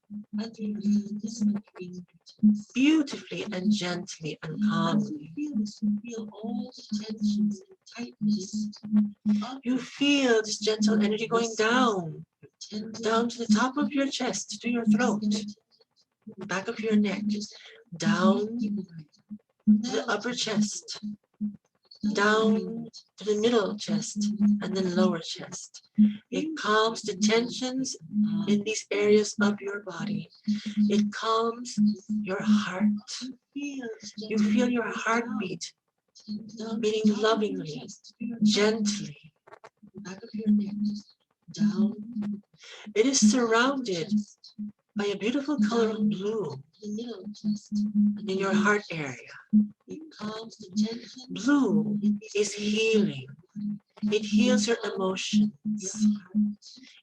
beautifully and gently and calmly. You feel this gentle energy going down to the top of your chest, to your throat, back of your neck, down to the upper chest, down to the middle chest, and then lower chest. It calms the tensions in these areas of your body. It calms your heart. You feel your heartbeat beating lovingly, gently. It is surrounded by a beautiful color of blue in your heart area. Blue is healing. It heals your emotions.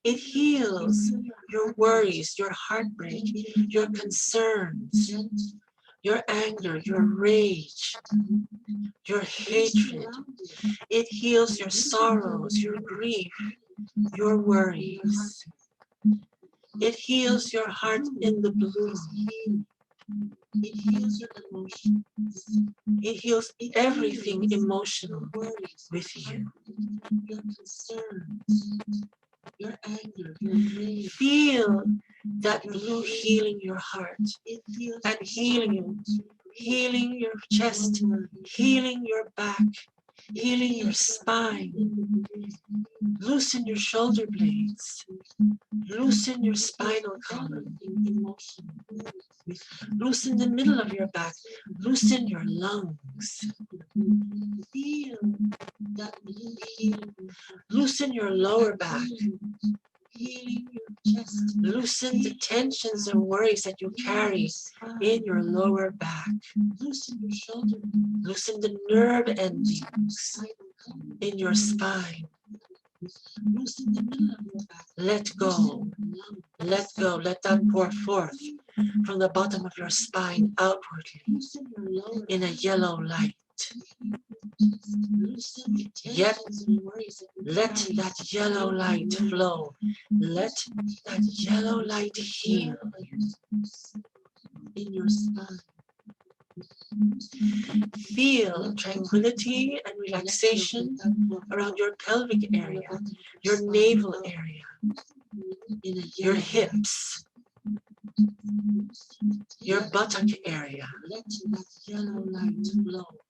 It heals your worries, your heartbreak, your concerns, your anger, your rage, your hatred. It heals your sorrows, your grief, your worries. It heals your heart in the blue. It heals your emotions. It heals everything emotional with you. Your concerns, your anger, your rage. Feel that blue healing your heart and healing your chest, healing your back, healing your spine. Loosen your shoulder blades. Loosen your spinal column. Loosen the middle of your back. Loosen your lungs. Feel that loosen your lower back. Healing your chest. Loosen the tensions and worries that you carry in your lower back. Loosen your shoulder. Loosen the nerve endings in your spine. Loosen the middle of your back. Let go. Let go. Let that pour forth from the bottom of your spine outwardly in a yellow light. Yet, let that yellow light flow. Let that yellow light heal in your spine. Feel tranquility and relaxation around your pelvic area, your navel area, your hips, your buttock area.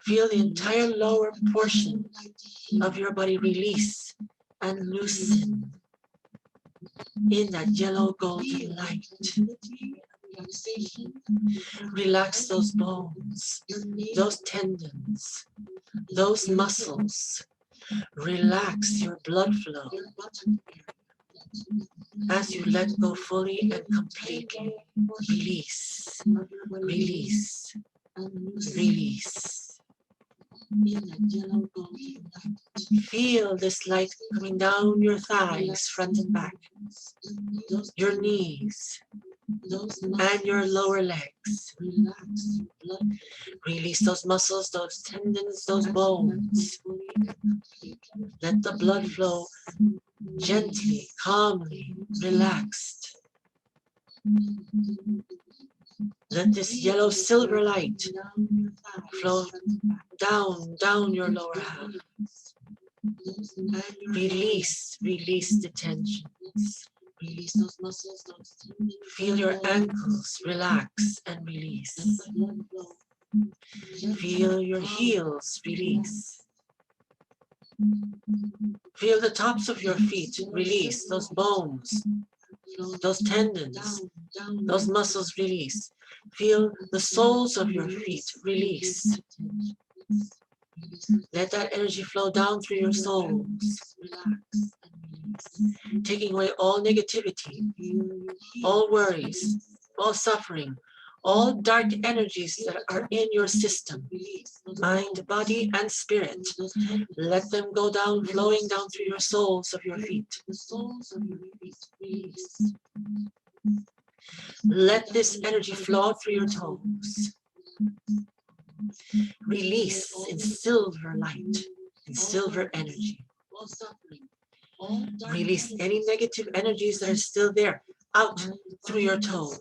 Feel the entire lower portion of your body release and loosen in that yellow golden light. Relax those bones, those tendons, those muscles. Relax your blood flow as you let go fully and completely. Release, release, release. Feel this light coming down your thighs, front and back, your knees, and your lower legs. Release those muscles, those tendons, those bones. Let the blood flow gently, calmly, relaxed. Let this yellow silver light flow down your lower half. Release the tensions. Release those muscles, those tendons. Feel your ankles relax and release. Feel your heels release. Feel the tops of your feet release, those bones, those tendons, those muscles release. Feel the soles of your feet release. Let that energy flow down through your soles, taking away all negativity, all worries, all suffering, all dark energies that are in your system, mind, body, and spirit. Let them go down, flowing down through your soles of your feet. Let this energy flow through your toes. Release in silver light, in silver energy. Release any negative energies that are still there, out through your toes.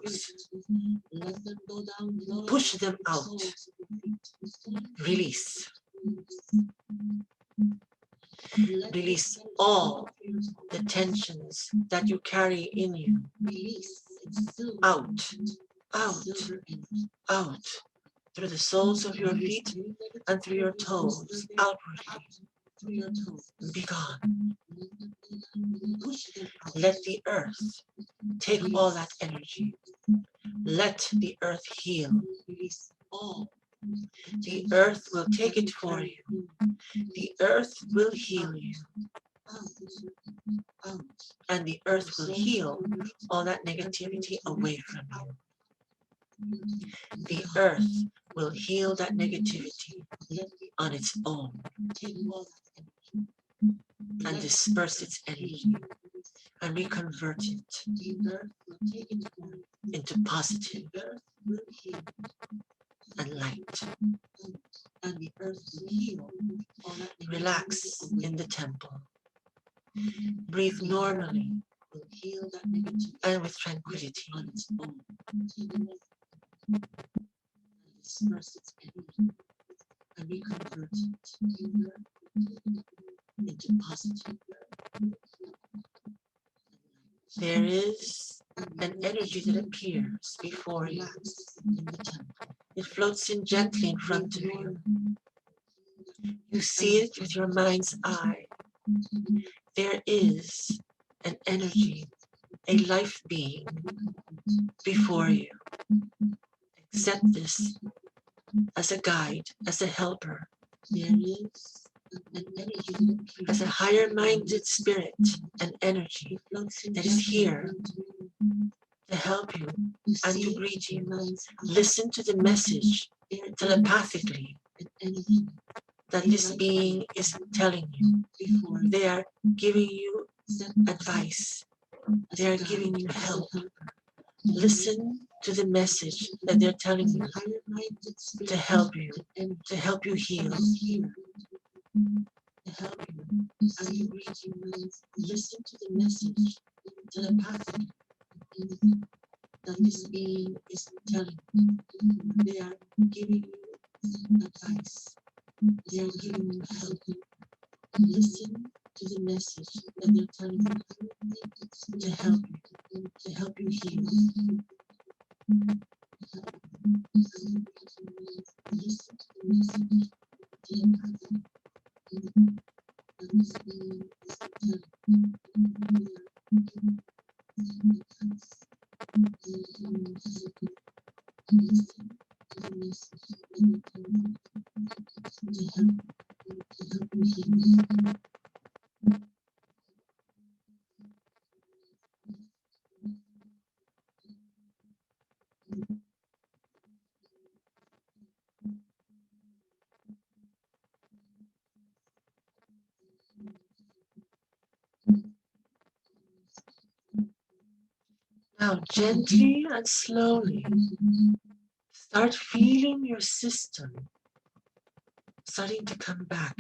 Push them out. Release. Release all the tensions that you carry in you. Out, out, out, through the soles of your feet and through your toes, outwardly. Be gone. Let the earth take all that energy. Let the earth heal. The earth will take it for you. The earth will heal you. And the earth will heal all that negativity away from you. The earth will heal that negativity on its own and disperse its energy and reconvert it into positive and light. Relax in the temple. Breathe normally and with tranquility. Disperse its energy and reconvert it into positive. There is an energy that appears before you in the temple. It floats in gently in front of you. You see it with your mind's eye. There is an energy, a life being before you. Accept this as a guide, as a helper. There is an energy, as a higher-minded spirit and energy that is here to help you and to greet you. Listen to the message telepathically that this being is telling you. They are giving you advice. They are giving you help. Listen to the message that they're telling you to help you heal. To help you as you read your minds, listen to the message telepathically that this being is telling you. They are giving you advice. They are giving you help. Listen to the message that they're telling you to help you heal. Listen to the message telepathically. Now, gently and slowly, start feeling your system starting to come back.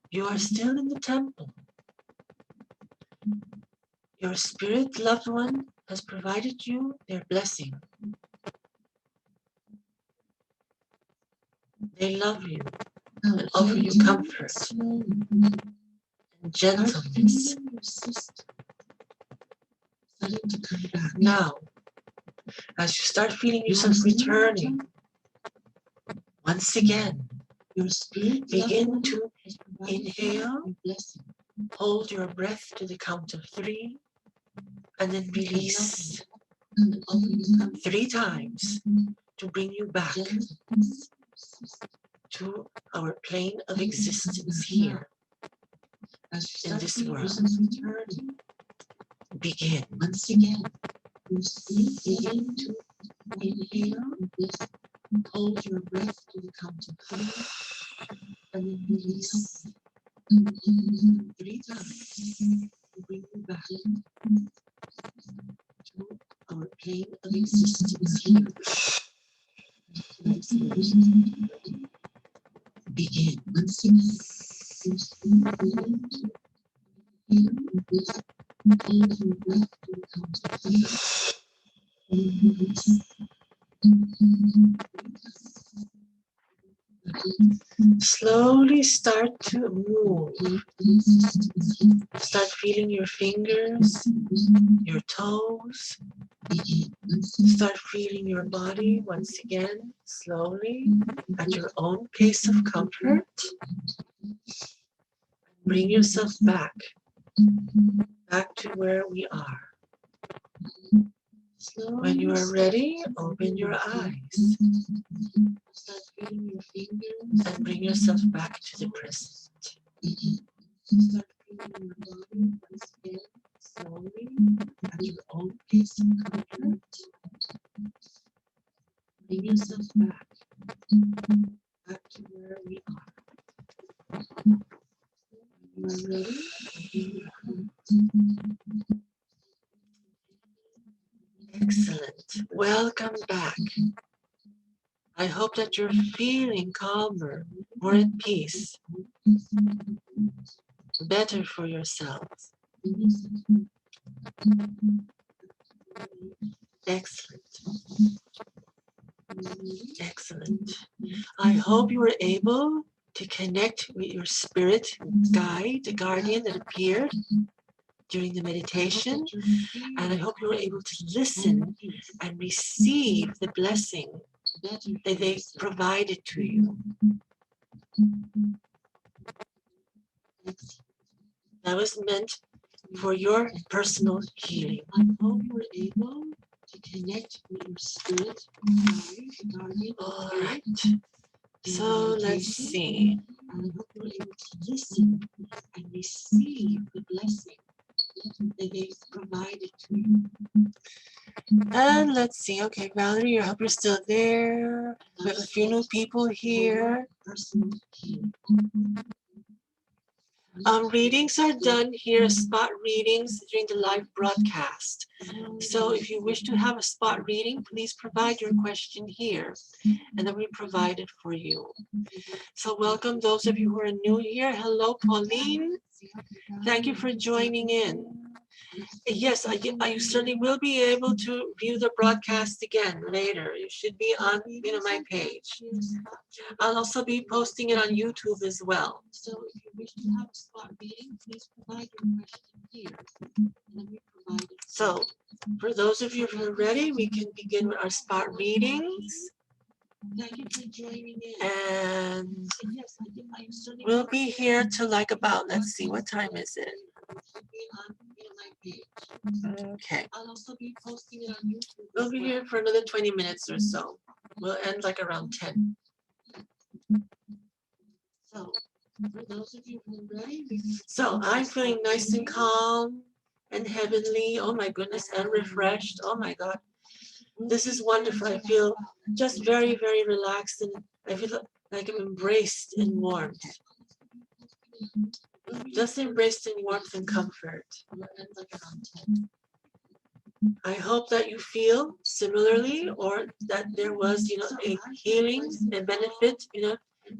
You are still in the temple. Your spirit loved one has provided you their blessing. They love you and offer you comfort and gentleness. Now, as you start feeling yourself returning, once again, your spirit begin to inhale, hold your breath to the count of 3, and then release 3 times to bring you back to our plane of existence here in this world. Begin. Once again, you begin to inhale, hold your breath to the count of 3, and then release 3 times to bring you back to our plane of existence here. Begin once again. Slowly start to move. Start feeling your fingers, your toes. Start feeling your body once again, slowly, at your own pace of comfort. Bring yourself back to where we are. When you are ready, open your eyes. Start feeling your fingers and bring yourself back to the present. Start feeling your body once again, slowly, at your own pace of comfort. Bring yourself back to where we are. When you are ready, open your eyes. Excellent. Welcome back. I hope that you're feeling calmer, more at peace, better for yourselves. Excellent. Excellent. I hope you were able to connect with your spirit guide, the guardian that appeared during the meditation. And I hope you were able to listen and receive the blessing that they provided to you. That was meant for your personal healing. I hope you were able to connect with your spirit guardian. All right. So let's see. And I hope you were able to listen and receive the blessing that they provided to you. And let's see. Okay, Valerie, I hope you're still there. We have a few new people here. Readings are done here, spot readings during the live broadcast. So if you wish to have a spot reading, please provide your question here, and then we provide it for you. So welcome those of you who are new here. Hello, Pauline. Thank you for joining in. Yes, I certainly will be able to view the broadcast again later. It should be on my page. I'll also be posting it on YouTube as well. So if you wish to have a spot reading, please provide your question here. And then we provide it. So for those of you who are ready, we can begin with our spot readings. Thank you for joining in. And we'll be here till like about, let's see, what time is it? Okay. I'll also be posting it on YouTube. We'll be here for another 20 minutes or so. We'll end like around 10. So, for those of you who are ready, so I'm feeling nice and calm and heavenly. Oh my goodness, and refreshed. Oh my God. This is wonderful. I feel just very, very relaxed, and I feel like I'm embraced in warmth. Just embraced in warmth and comfort. I hope that you feel similarly, or that there was, a healing and benefit,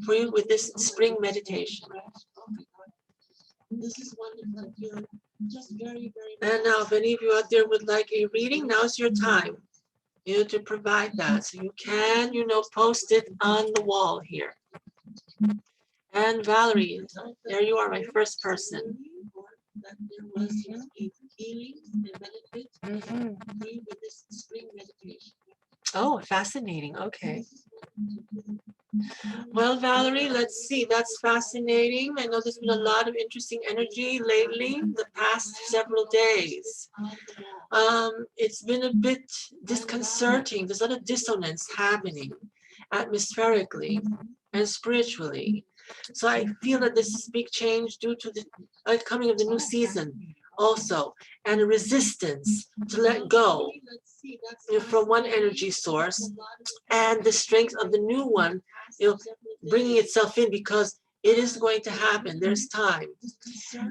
for you with this spring meditation. This is wonderful. I feel just very, very. And now, if any of you out there would like a reading, now's your time, to provide that. So you can, post it on the wall here. And Valerie, there you are, my first person. That there was a healing and benefit with this spring meditation. Oh, fascinating. Okay. Well, Valerie, let's see. That's fascinating. I know there's been a lot of interesting energy lately, the past several days. It's been a bit disconcerting. There's a lot of dissonance happening atmospherically and spiritually. So I feel that this is a big change due to the coming of the new season also, and a resistance to let go from one energy source, and the strength of the new one, bringing itself in, because It is going to happen. There's time.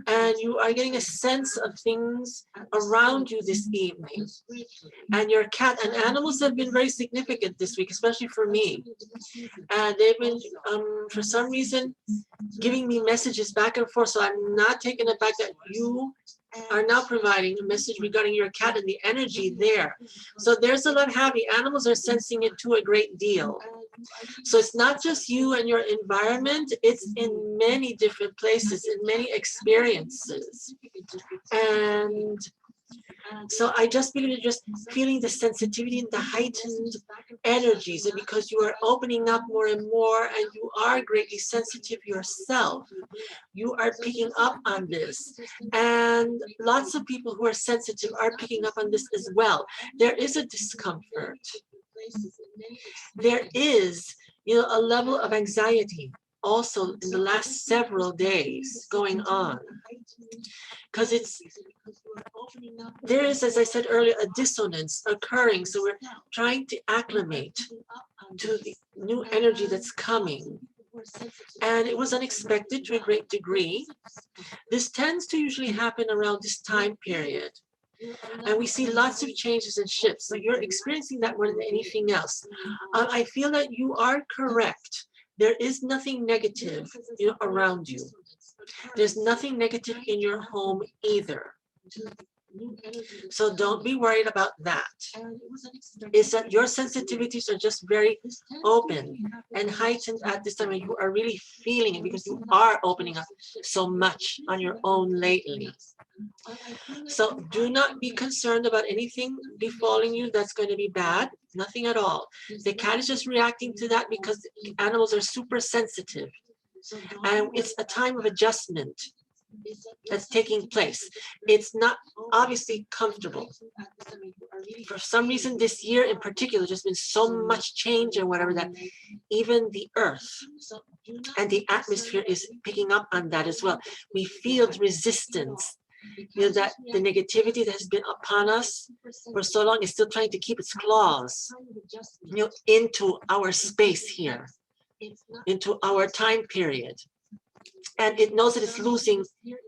And you are getting a sense of things around you this evening. And your cat and animals have been very significant this week, especially for me. And they've been, for some reason, giving me messages back and forth. So I'm not taking it back that you are now providing a message regarding your cat and the energy there. So there's a lot happening. Animals are sensing it to a great deal. So it's not just you and your environment, it's in many different places, in many experiences. And so I just believe you're just feeling the sensitivity and the heightened energies, and because you are opening up more and more and you are greatly sensitive yourself, you are picking up on this. And lots of people who are sensitive are picking up on this as well. There is a discomfort. There is, a level of anxiety also in the last several days going on. Because there is, as I said earlier, a dissonance occurring. So we're trying to acclimate to the new energy that's coming. And it was unexpected to a great degree. This tends to usually happen around this time period. And we see lots of changes and shifts. So you're experiencing that more than anything else. I feel that you are correct. There is nothing negative around you. There's nothing negative in your home either. So don't be worried about that. It's that your sensitivities are just very open and heightened at this time, and you are really feeling it because you are opening up so much on your own lately. So do not be concerned about anything befalling you that's going to be bad. Nothing at all. The cat is just reacting to that because animals are super sensitive. And it's a time of adjustment that's taking place. It's not obviously comfortable. For some reason this year in particular, there's been so much change and whatever that even the earth and the atmosphere is picking up on that as well. We feel the resistance, that the negativity that has been upon us for so long is still trying to keep its claws, into our space here, into our time period. And it knows that it's losing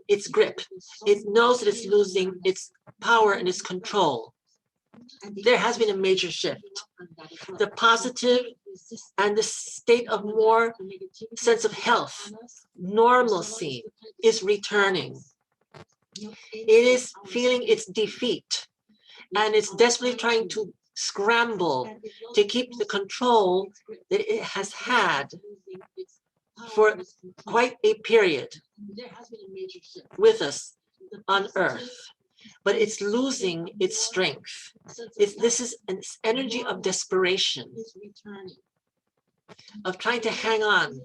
its grip. It knows that it's losing its power and its control. There has been a major shift. The positive and the state of more sense of health, normalcy is returning. It is feeling its defeat, and it's desperately trying to scramble to keep the control that it has had for quite a period with us on Earth. But it's losing its strength. This is an energy of desperation, of trying to hang on,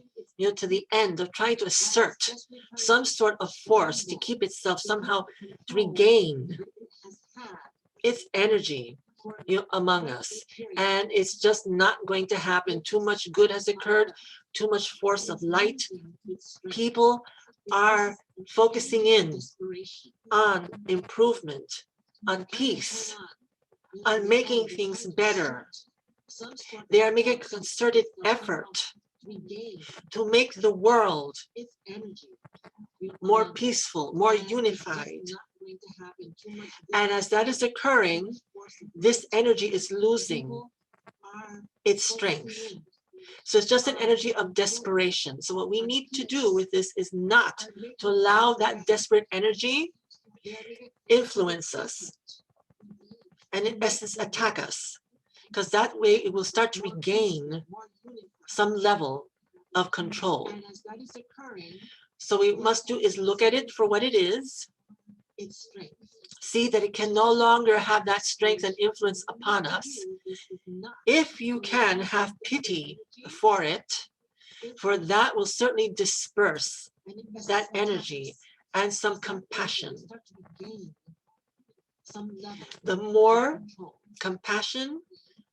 to the end, of trying to assert some sort of force to keep itself somehow to regain its energy, among us. And it's just not going to happen. Too much good has occurred, too much force of light. People are focusing in on improvement, on peace, on making things better. They are making a concerted effort to make the world more peaceful, more unified. And as that is occurring, this energy is losing its strength. So it's just an energy of desperation. So what we need to do with this is not to allow that desperate energy influence us and in essence attack us, because that way it will start to regain some level of control. So what we must do is look at it for what it is, see that it can no longer have that strength and influence upon us. If you can have pity for it, for that will certainly disperse that energy and some compassion. The more compassion,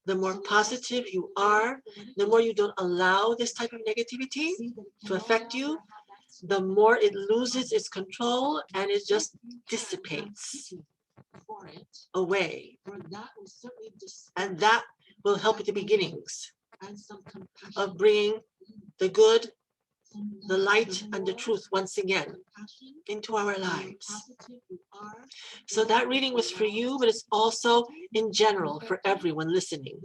the more positive you are, the more you don't allow this type of negativity to affect you, the more it loses its control and it just dissipates away. And that will help at the beginnings of bringing the good the light and the truth once again into our lives. So that reading was for you, but it's also in general for everyone listening.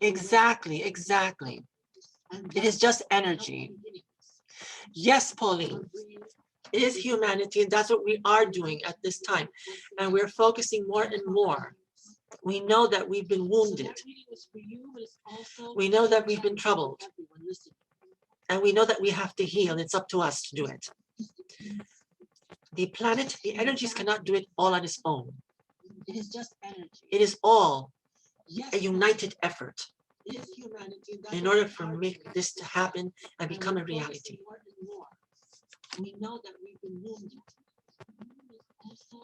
Exactly, exactly. It is just energy. Yes, Pauline. It is humanity, and that's what we are doing at this time. And we're focusing more and more. We know that we've been wounded. We know that we've been troubled. And we know that we have to heal. It's up to us to do it. The planet, the energies cannot do it all on its own. It is just energy. It is all a united effort in order for this to happen and become a reality. We know that we've been wounded.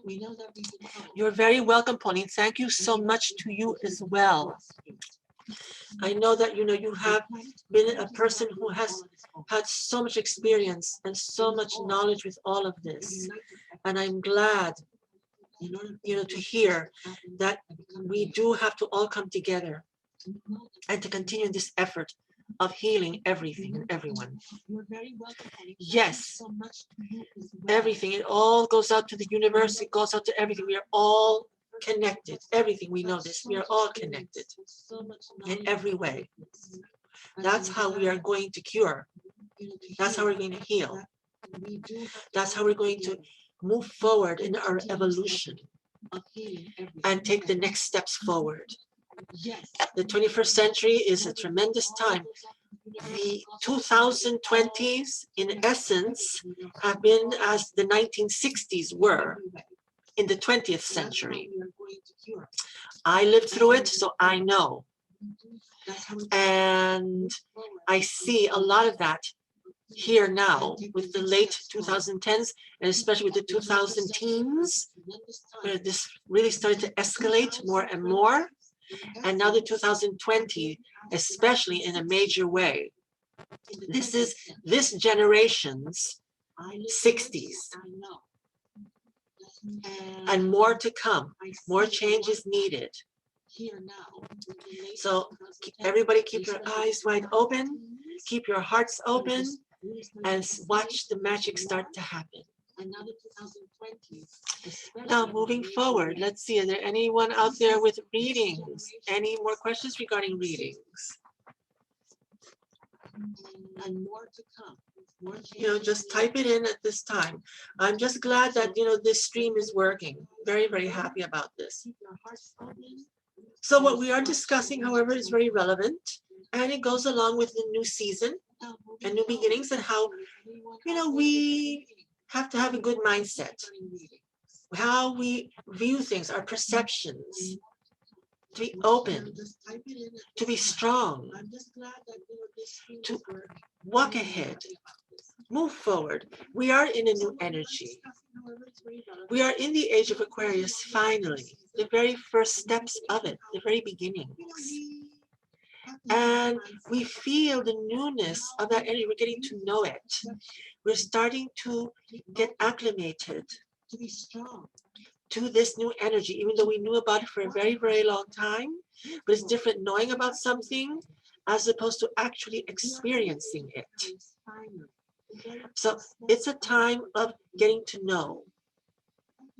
We know that we've been troubled. You're very welcome, Pauline. Thank you so much to you as well. I know that you have been a person who has had so much experience and so much knowledge with all of this. And I'm glad to hear that we do have to all come together and to continue this effort of healing everything and everyone. Yes, everything. It all goes out to the universe. It goes out to everything. We are all connected. Everything, we know this. We are all connected in every way. That's how we are going to cure. That's how we're going to heal. That's how we're going to move forward in our evolution and take the next steps forward. The 21st century is a tremendous time. The 2020s, in essence, have been as the 1960s were in the 20th century. I lived through it, so I know. And I see a lot of that here now with the late 2010s and especially with the 2000 teens, where this really started to escalate more and more. And now the 2020, especially in a major way. This is this generation's 60s. And more to come. More change is needed. So everybody keep your eyes wide open, keep your hearts open, and watch the magic start to happen. Now, moving forward, let's see, is there anyone out there with readings? Any more questions regarding readings? And more to come. Just type it in at this time. I'm just glad that, this stream is working. Very, very happy about this. So what we are discussing, however, is very relevant, and it goes along with the new season and new beginnings and how, we have to have a good mindset, how we view things, our perceptions, to be open, to be strong, to walk ahead, move forward. We are in a new energy. We are in the age of Aquarius, finally, the very first steps of it, the very beginnings. And we feel the newness of that energy. We're getting to know it. We're starting to get acclimated to this new energy, even though we knew about it for a very, very long time. But it's different knowing about something as opposed to actually experiencing it. So it's a time of getting to know,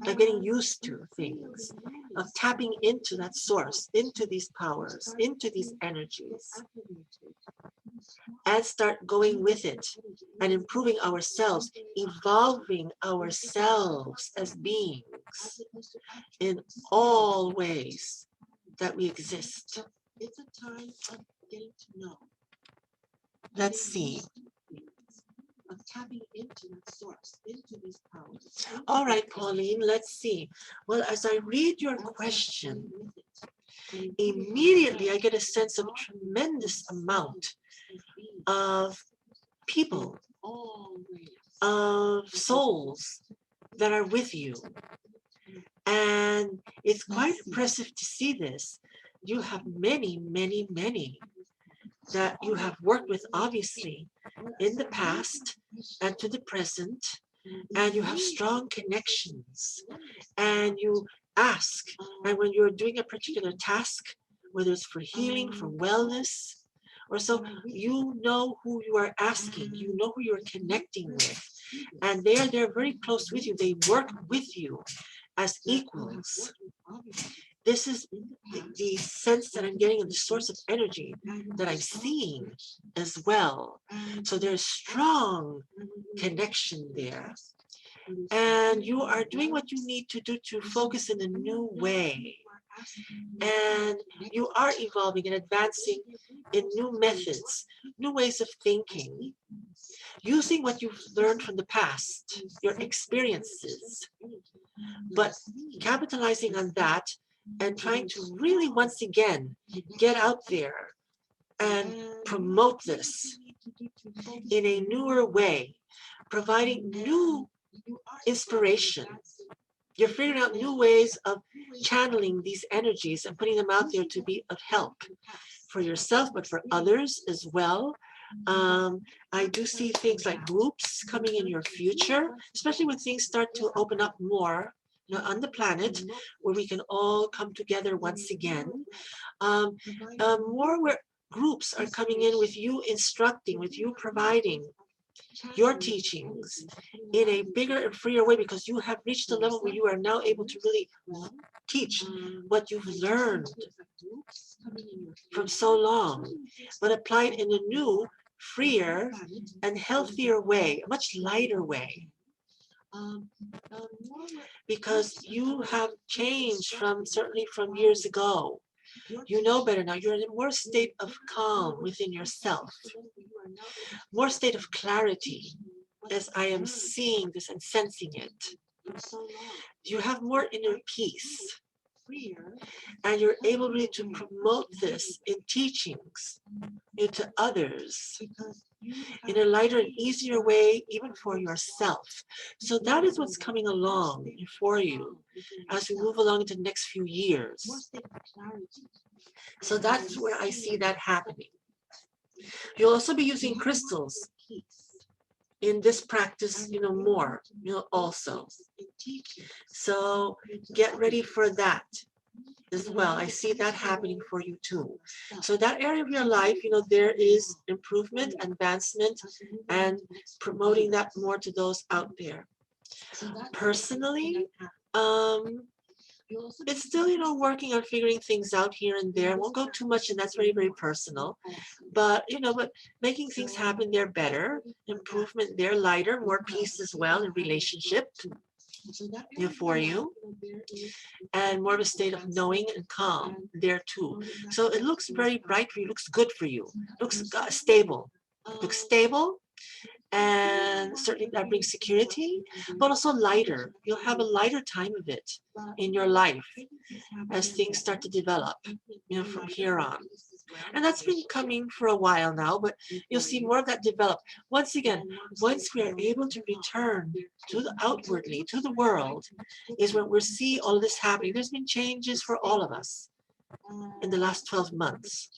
of getting used to things, of tapping into that source, into these powers, into these energies, and start going with it and improving ourselves, evolving ourselves as beings in all ways that we exist. It's a time of getting to know. Let's see. Of tapping into that source, into these powers. All right, Pauline, let's see. Well, as I read your question, immediately I get a sense of a tremendous amount of people, of souls that are with you. And it's quite impressive to see this. You have many, many, many that you have worked with, obviously, in the past and to the present, and you have strong connections, and you ask, and when you're doing a particular task whether it's for healing, for wellness, or so, you know who you are asking, you know who you're connecting with, and they're very close with you. They work with you as equals. This is the sense that I'm getting of the source of energy that I'm seeing as well. So there's strong connection there. And you are doing what you need to do to focus in a new way. And you are evolving and advancing in new methods, new ways of thinking, using what you've learned from the past, your experiences, but capitalizing on that and trying to really once again get out there and promote this in a newer way, providing new inspiration. You're figuring out new ways of channeling these energies and putting them out there to be of help for yourself, but for others as well. I do see things like groups coming in your future, especially when things start to open up more, on the planet, where we can all come together once again. More where groups are coming in with you instructing, with you providing your teachings in a bigger and freer way, because you have reached a level where you are now able to really teach what you've learned from so long, but applied in a new, freer, and healthier way, a much lighter way. Because you have changed certainly from years ago. You know better now. You're in a more state of calm within yourself, more state of clarity, as I am seeing this and sensing it. You have more inner peace, and you're able really to promote this in teachings to others in a lighter and easier way, even for yourself. So that is what's coming along for you as we move along into the next few years. So that's where I see that happening. You'll also be using crystals in this practice, more, also. So get ready for that as well. I see that happening for you too. So that area of your life, there is improvement, advancement, and promoting that more to those out there. Personally, it's still, working on figuring things out here and there. I won't go too much, and that's very, very personal. But, but making things happen there better, improvement there, lighter, more peace as well in relationship for you, and more of a state of knowing and calm there too. So it looks very bright for you, looks good for you, looks stable, and certainly that brings security, but also lighter. You'll have a lighter time of it in your life as things start to develop, from here on. And that's been coming for a while now, but you'll see more of that develop. Once again, once we are able to return to the outwardly, to the world, is when we'll see all this happening. There's been changes for all of us in the last 12 months.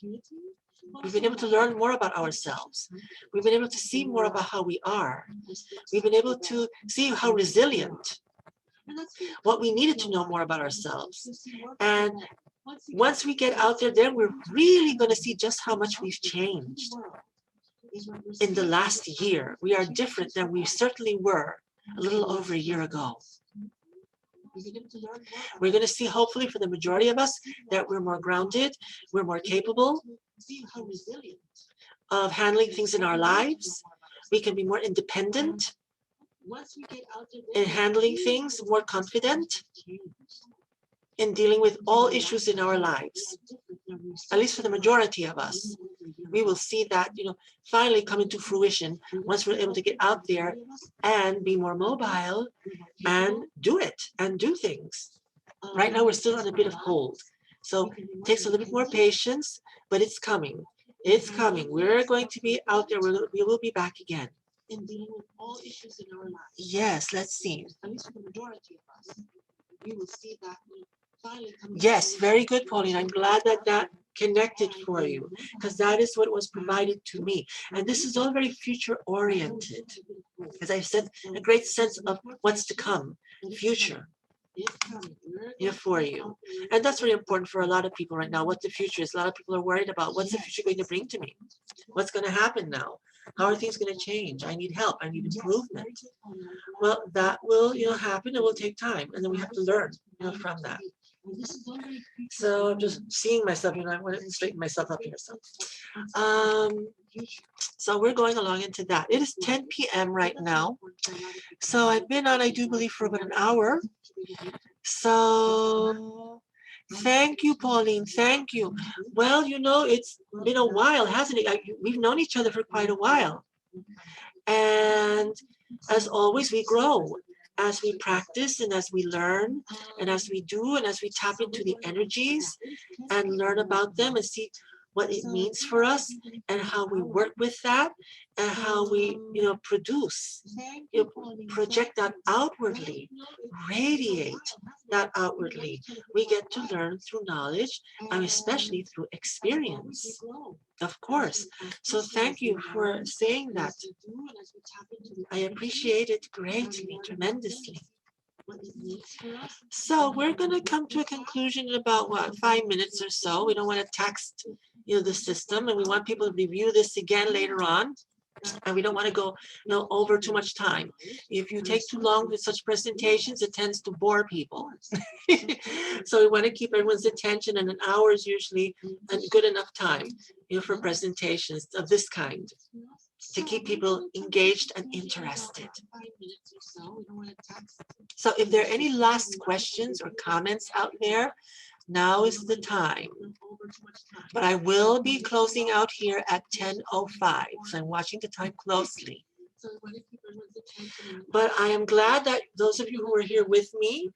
We've been able to learn more about ourselves. We've been able to see more about how we are. We've been able to see how resilient, what we needed to know more about ourselves. And once we get out there, then we're really going to see just how much we've changed in the last year. We are different than we certainly were a little over a year ago. We're going to see, hopefully, for the majority of us, that we're more grounded, we're more capable of handling things in our lives. We can be more independent in handling things, more confident in dealing with all issues in our lives. At least for the majority of us, we will see that, finally come into fruition once we're able to get out there and be more mobile and do it and do things. Right now, we're still on a bit of hold. So it takes a little bit more patience, but it's coming. It's coming. We're going to be out there. We will be back again. In dealing with all issues in our lives. Yes, let's see. At least for the majority of us, we will see that finally come. Yes, very good, Pauline. I'm glad that connected for you, because that is what was provided to me. And this is all very future oriented. As I've said, a great sense of what's to come, future. for you. And that's very important for a lot of people right now, what the future is. A lot of people are worried about what's the future going to bring to me? What's going to happen now? How are things going to change? I need help. I need improvement. Well, that will, happen. It will take time. And then we have to learn, from that. So I'm just seeing myself, I want to straighten myself up here. So we're going along into that. It is 10 p.m. right now. So I've been on, I do believe, for about an hour. So thank you, Pauline. Thank you. Well, it's been a while, hasn't it? We've known each other for quite a while. And as always, we grow as we practice and as we learn and as we do and as we tap into the energies and learn about them and see what it means for us and how we work with that and how we, produce, project that outwardly, radiate that outwardly. We get to learn through knowledge and especially through experience, of course. So thank you for saying that. I appreciate it greatly, tremendously. So we're going to come to a conclusion in about 5 minutes or so. We don't want to tax the system, and we want people to review this again later on, and we don't want to go over too much time. If you take too long with such presentations, it tends to bore people. So we want to keep everyone's attention, and an hour is usually a good enough time for presentations of this kind, to keep people engaged and interested. So if there are any last questions or comments out there, now is the time. But I will be closing out here at 10:05, so I'm watching the time closely. But I am glad that those of you who are here with me,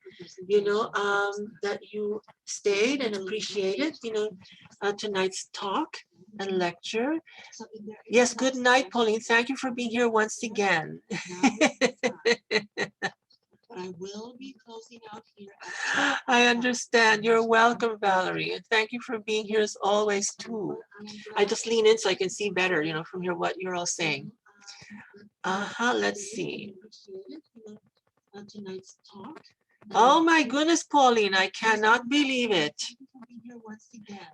that you stayed and appreciated, tonight's talk and lecture. Yes, good night, Pauline. Thank you for being here once again. I will be closing out here. I understand. You're welcome, Valerie. And thank you for being here as always, too. I just lean in so I can see better, from here what you're all saying. Let's see. Oh my goodness, Pauline, I cannot believe it.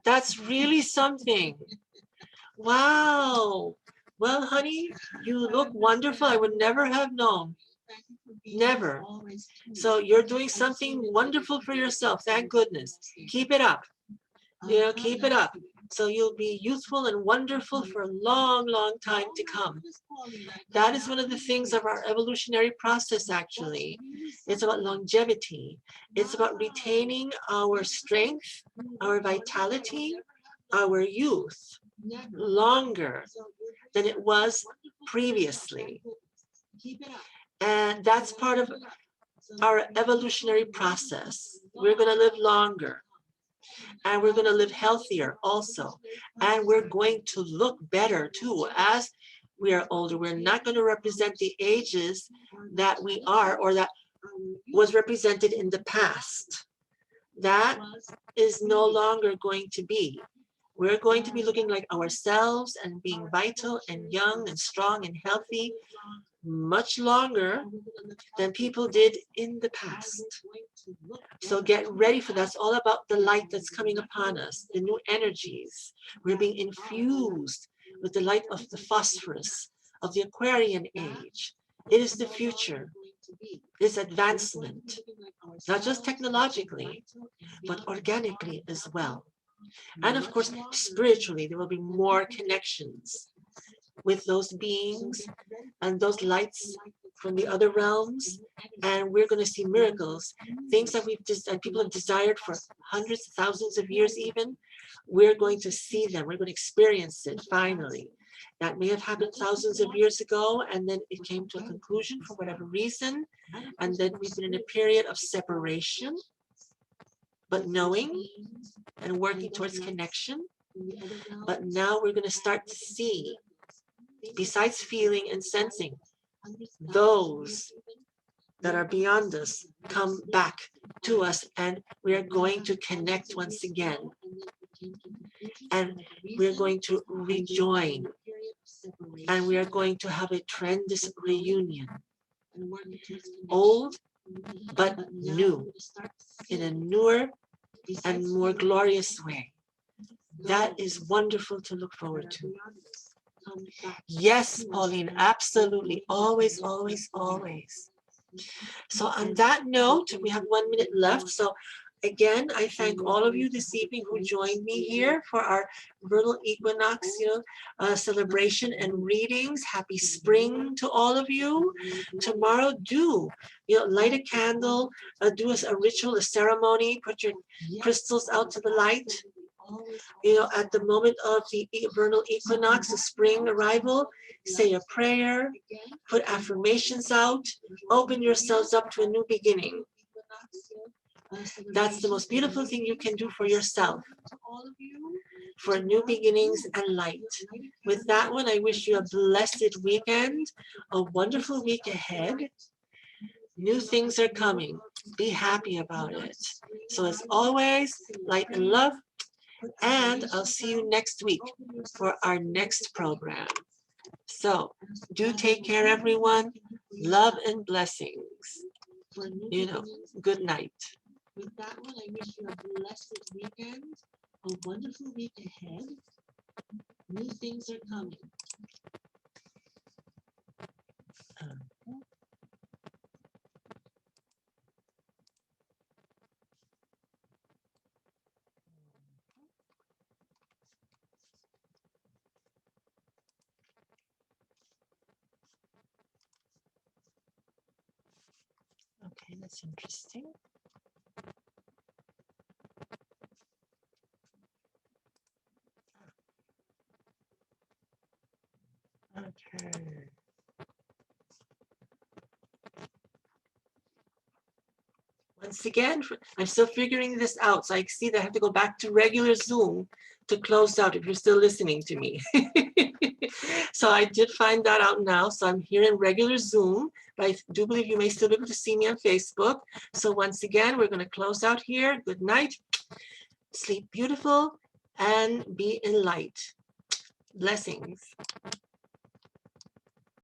That's really something. Wow. Well, honey, you look wonderful. I would never have known. Never. So you're doing something wonderful for yourself. Thank goodness. Keep it up. Keep it up. So you'll be youthful and wonderful for a long, long time to come. That is one of the things of our evolutionary process, actually. It's about longevity. It's about retaining our strength, our vitality, our youth longer than it was previously. And that's part of our evolutionary process. We're going to live longer. And we're going to live healthier also. And we're going to look better too as we are older. We're not going to represent the ages that we are or that was represented in the past. That is no longer going to be. We're going to be looking like ourselves and being vital and young and strong and healthy much longer than people did in the past. So get ready for that. It's all about the light that's coming upon us, the new energies. We're being infused with the light of the phosphorus, of the Aquarian age. It is the future. It's advancement, not just technologically, but organically as well. And of course, spiritually, there will be more connections with those beings and those lights from the other realms, and we're going to see miracles, things that people have desired for hundreds, thousands of years even. We're going to see them. We're going to experience it finally. That may have happened thousands of years ago, and then it came to a conclusion for whatever reason, and then we've been in a period of separation, but knowing and working towards connection. But now we're going to start to see, besides feeling and sensing, those that are beyond us come back to us, and we are going to connect once again. And we're going to rejoin, and we are going to have a tremendous reunion. Old but new, in a newer and more glorious way. That is wonderful to look forward to. Yes, Pauline, absolutely. Always, always, always. So on that note, we have 1 minute left. So again, I thank all of you this evening who joined me here for our vernal equinox, celebration and readings. Happy spring to all of you. Tomorrow, light a candle, do a ritual, a ceremony, put your crystals out to the light. At the moment of the vernal equinox, the spring arrival, say a prayer, put affirmations out, open yourselves up to a new beginning. That's the most beautiful thing you can do for yourself, for new beginnings and light. With that one, I wish you a blessed weekend, a wonderful week ahead. New things are coming. Be happy about it. So as always, light and love. And I'll see you next week for our next program. So do take care, everyone. Love and blessings. Good night. With that one, I wish you a blessed weekend, a wonderful week ahead. New things are coming. Okay, that's interesting. Okay. Once again, I'm still figuring this out. So I see that I have to go back to regular Zoom to close out if you're still listening to me. So I did find that out now. So I'm here in regular Zoom, but I do believe you may still be able to see me on Facebook. So once again, we're going to close out here. Good night. Sleep beautiful and be in light. Blessings.